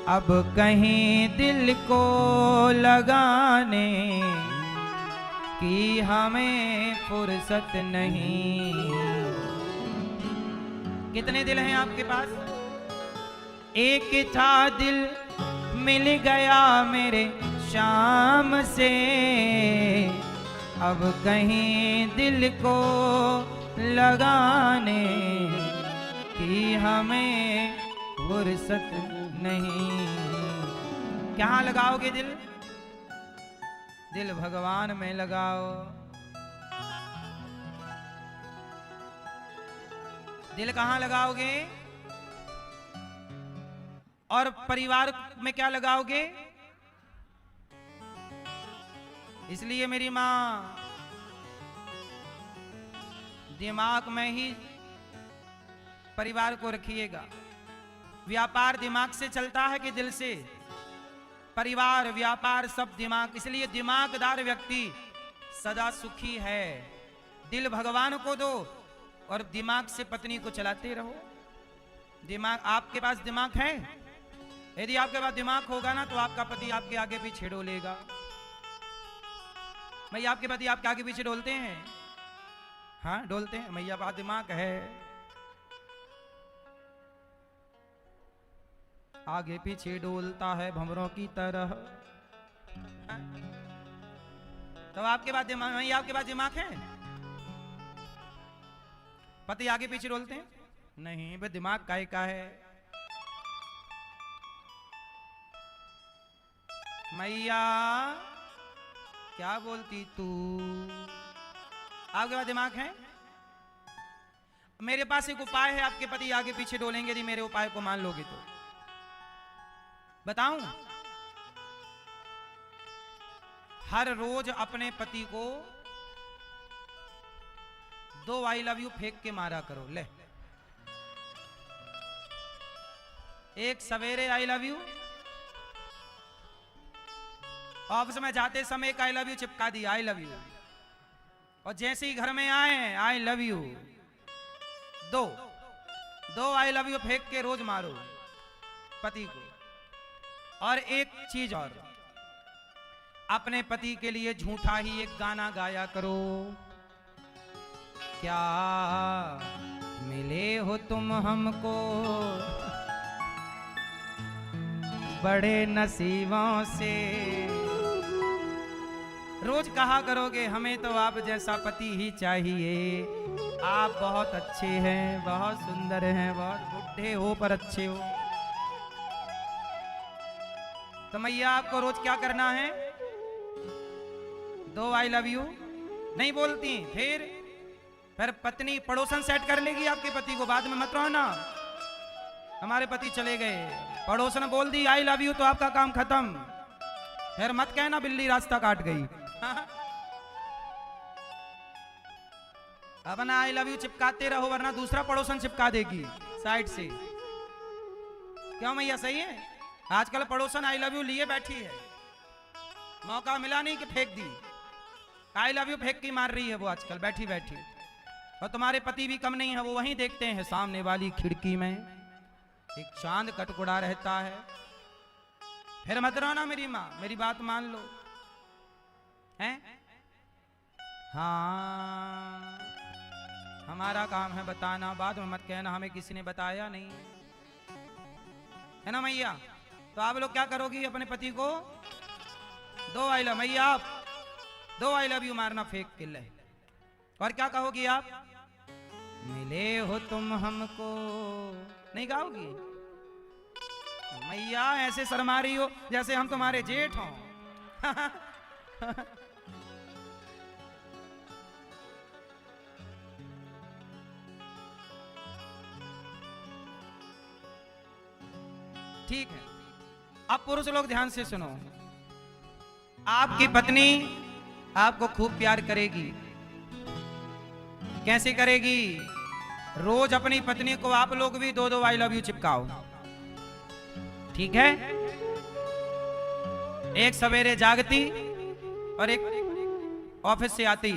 [SPEAKER 1] अब कहीं दिल को लगाने की हमें फुर्सत नहीं। कितने दिल हैं आपके पास? एक था दिल मिल गया मेरे शाम से, अब कहीं दिल को लगाने की हमें फुर्सत नहीं। कहाँ लगाओगे दिल? दिल भगवान में लगाओ। दिल कहाँ लगाओगे? और परिवार में क्या लगाओगे? इसलिए मेरी मां, दिमाग में ही परिवार को रखिएगा। व्यापार दिमाग से चलता है कि दिल से? परिवार, व्यापार सब दिमाग। इसलिए दिमागदार व्यक्ति सदा सुखी है। दिल भगवान को दो और दिमाग से पत्नी को चलाते रहो। दिमाग, आपके पास दिमाग है? यदि आपके पास दिमाग होगा ना तो आपका पति आपके आगे पीछे डोलेगा। मैया, आपके पति आपके आगे पीछे डोलते हैं? हाँ डोलते हैं। मैया पास दिमाग है, आगे पीछे डोलता है भंवरों की तरह। तो आपके पास दिमाग, मैया आपके पास दिमाग है? पति आगे पीछे डोलते हैं? नहीं, वे दिमाग काहे का है? मैया क्या बोलती तू? आपके पास दिमाग है? मेरे पास एक उपाय है, आपके पति आगे पीछे डोलेंगे यदि मेरे उपाय को मान लोगे तो। बताऊं? हर रोज अपने पति को 2 आई लव यू फेंक के मारा करो। ले, एक सवेरे आई लव यू, ऑफिस में जाते समय एक आई लव यू चिपका दी, आई लव यू, और जैसे ही घर में आए आई लव यू, दो आई लव यू फेंक के रोज मारो पति को। और एक चीज और, अपने पति के लिए झूठा ही एक गाना गाया करो। क्या मिले हो तुम हमको बड़े नसीबों से, रोज कहा करोगे हमें तो आप जैसा पति ही चाहिए, आप बहुत अच्छे हैं, बहुत सुंदर हैं, बहुत बुढ़े हो पर अच्छे हो। तो मैया आपको रोज क्या करना है, 2 आई लव यू नहीं बोलती, फिर पत्नी पड़ोसन सेट कर लेगी आपके पति को, बाद में मत रोना हमारे पति चले गए, पड़ोसन बोल दी आई लव यू तो आपका काम खत्म, फिर मत कहना बिल्ली रास्ता काट गई। अपना आई लव यू चिपकाते रहो, वरना दूसरा पड़ोसन चिपका देगी साइड से। क्यों मैया सही है, आजकल पड़ोसन आई लव यू लिए बैठी है, मौका मिला नहीं कि फेंक दी, आई लव यू फेंक के मार रही है वो आजकल बैठी बैठी। और तुम्हारे पति भी कम नहीं है, वो वहीं देखते हैं सामने वाली खिड़की में एक चांद कटकुड़ा रहता है। फिर मत रोना मेरी माँ, मेरी बात मान लो हैं। हाँ हमारा काम है बताना, बाद में मत कहना हमें किसी ने बताया नहीं, है ना मैया। तो आप लोग क्या करोगी, अपने पति को 2 आई लव, मैया आप 2 आई लव यू मारना फेंक के ले, और क्या कहोगी आप, मिले हो तुम हमको, नहीं गाओगी मैया, ऐसे शर्मा रही हो जैसे हम तुम्हारे जेठ हों। ठीक है, अब पुरुष लोग ध्यान से सुनो, आपकी पत्नी आपको खूब प्यार करेगी, कैसे करेगी, रोज अपनी पत्नी को आप लोग भी 2 आई लव यू चिपकाओ, ठीक है। एक सवेरे जागती और एक ऑफिस से आती,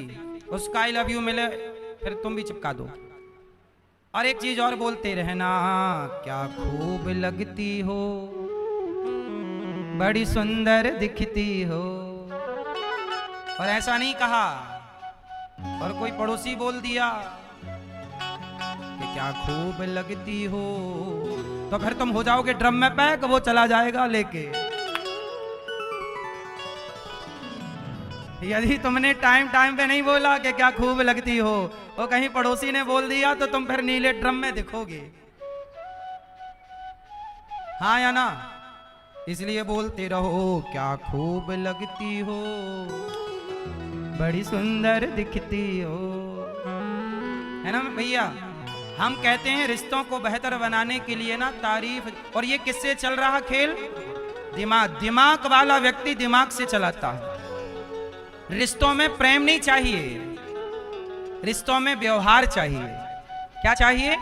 [SPEAKER 1] उसका आई लव यू मिले फिर तुम भी चिपका दो। और एक चीज और बोलते रहना, क्या खूब लगती हो, बड़ी सुंदर दिखती हो। और ऐसा नहीं कहा और कोई पड़ोसी बोल दिया कि क्या खूब लगती हो, तो फिर तुम हो जाओगे ड्रम में पैक, वो चला जाएगा लेके। यदि तुमने टाइम पे नहीं बोला कि क्या खूब लगती हो, और कहीं पड़ोसी ने बोल दिया तो तुम फिर नीले ड्रम में दिखोगे, हाँ या ना। इसलिए बोलते रहो, क्या खूब लगती हो, बड़ी सुंदर दिखती हो, है ना भैया। हम कहते हैं रिश्तों को बेहतर बनाने के लिए ना तारीफ, और ये किससे चल रहा खेल, दिमाग वाला व्यक्ति दिमाग से चलाता है। रिश्तों में प्रेम नहीं चाहिए, रिश्तों में व्यवहार चाहिए। क्या चाहिए,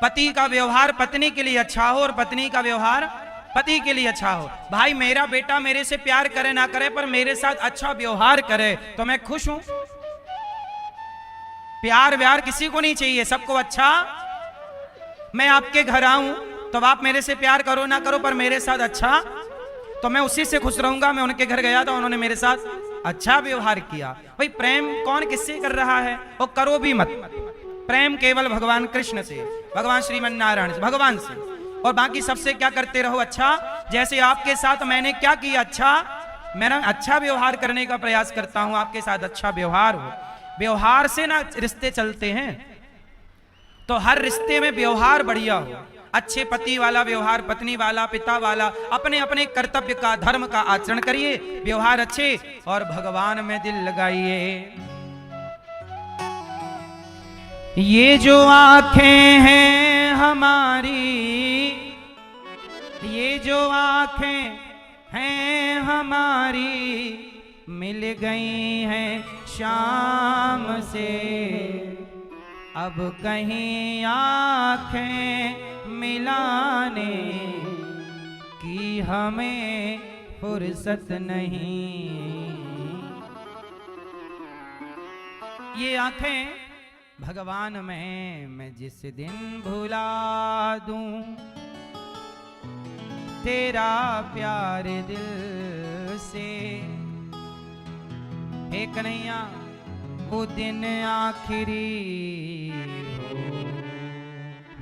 [SPEAKER 1] पति का व्यवहार पत्नी के लिए अच्छा हो और पत्नी का व्यवहार पति के लिए अच्छा हो। भाई मेरा बेटा मेरे से प्यार करे ना करे, पर मेरे साथ अच्छा व्यवहार करे तो मैं खुश हूं। प्यार व्यार किसी को नहीं चाहिए, सबको अच्छा। मैं आपके घर आऊं तो आप मेरे से प्यार करो ना करो, पर मेरे साथ अच्छा, तो मैं उसी से खुश रहूंगा। मैं उनके घर गया था, उन्होंने मेरे साथ अच्छा व्यवहार किया। भाई प्रेम कौन किससे कर रहा है, वो करो भी मत। प्रेम केवल भगवान कृष्ण से, भगवान श्रीमन नारायण से, भगवान से, और बाकी सबसे क्या करते रहो अच्छा। जैसे आपके साथ मैंने क्या किया, अच्छा, मैंने अच्छा व्यवहार करने का प्रयास करता हूं, आपके साथ अच्छा व्यवहार हो। व्यवहार से ना रिश्ते चलते हैं, तो हर रिश्ते में व्यवहार बढ़िया हो। अच्छे पति वाला व्यवहार, पत्नी वाला, पिता वाला, अपने अपने कर्तव्य का, धर्म का आचरण करिए, व्यवहार अच्छे, और भगवान में दिल लगाइए। ये जो आंखें हैं हमारी, ये जो आंखें हैं हमारी, मिल गई हैं शाम से, अब कहीं आंखें मिलाने की हमें फुर्सत नहीं। ये आंखें भगवान में मैं जिस दिन भुला दूं तेरा प्यार दिल से, हे कन्हैया वो दिन आखिरी हो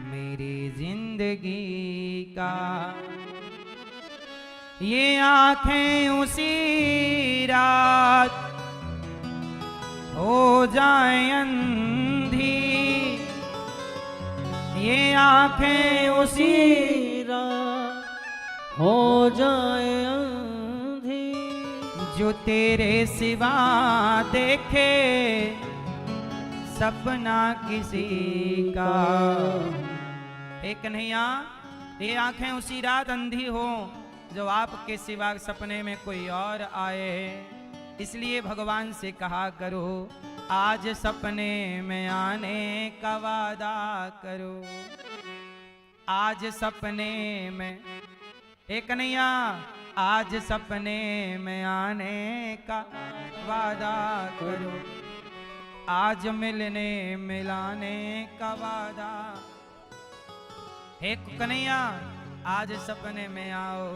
[SPEAKER 1] मेरी जिंदगी का। ये आंखें उसी रात हो जाए अंधी, ये आंखें उसी
[SPEAKER 2] रात हो जाए अंधी,
[SPEAKER 1] जो तेरे सिवा देखे सपना किसी का। हे कन्हैया ये आंखें उसी रात अंधी हो जो आपके सिवा सपने में कोई और आए। इसलिए भगवान से कहा करो आज सपने में आने का वादा करो। आज सपने में, हे कन्हैया आज सपने में आने का वादा करो। आज मिलने मिलाने का वादा। हे कन्हैया आज सपने में आओ,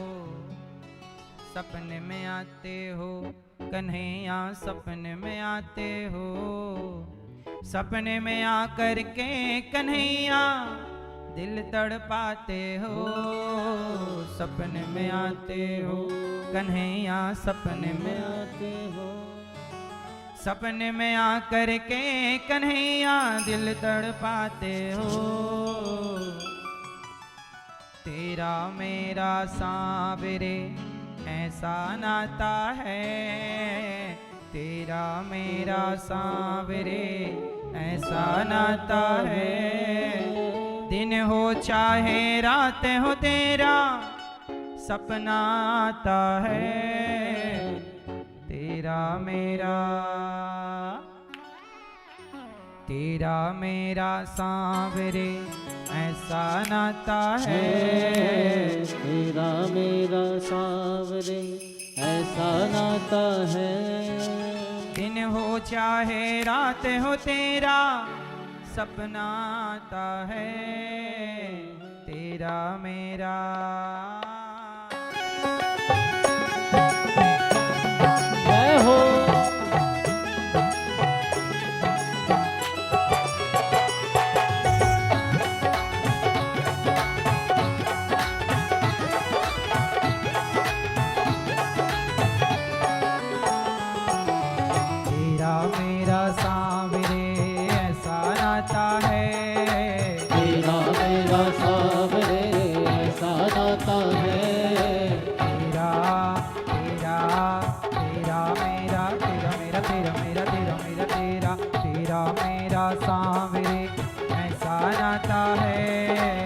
[SPEAKER 1] सपने में आते हो कन्हैया, सपने में आते हो। सपने में आकर के कन्हैया दिल तड़पाते हो। सपने में आते हो कन्हैया, सपने में
[SPEAKER 2] आते हो।
[SPEAKER 1] सपने में आकर के कन्हैया दिल तड़पाते हो। तेरा मेरा सांवरे ऐसा नाता है, तेरा मेरा सांवरे ऐसा नाता है। दिन हो चाहे रात हो तेरा सपना आता है। तेरा मेरा सांवरे ऐसा नाता है।
[SPEAKER 2] तेरा मेरा सांवरे ऐसा नाता है।
[SPEAKER 1] दिन हो चाहे रात हो तेरा सपना आता है। तेरा मेरा
[SPEAKER 2] जय हो।
[SPEAKER 1] तेरा मेरा सांवरे ऐसा नाता है।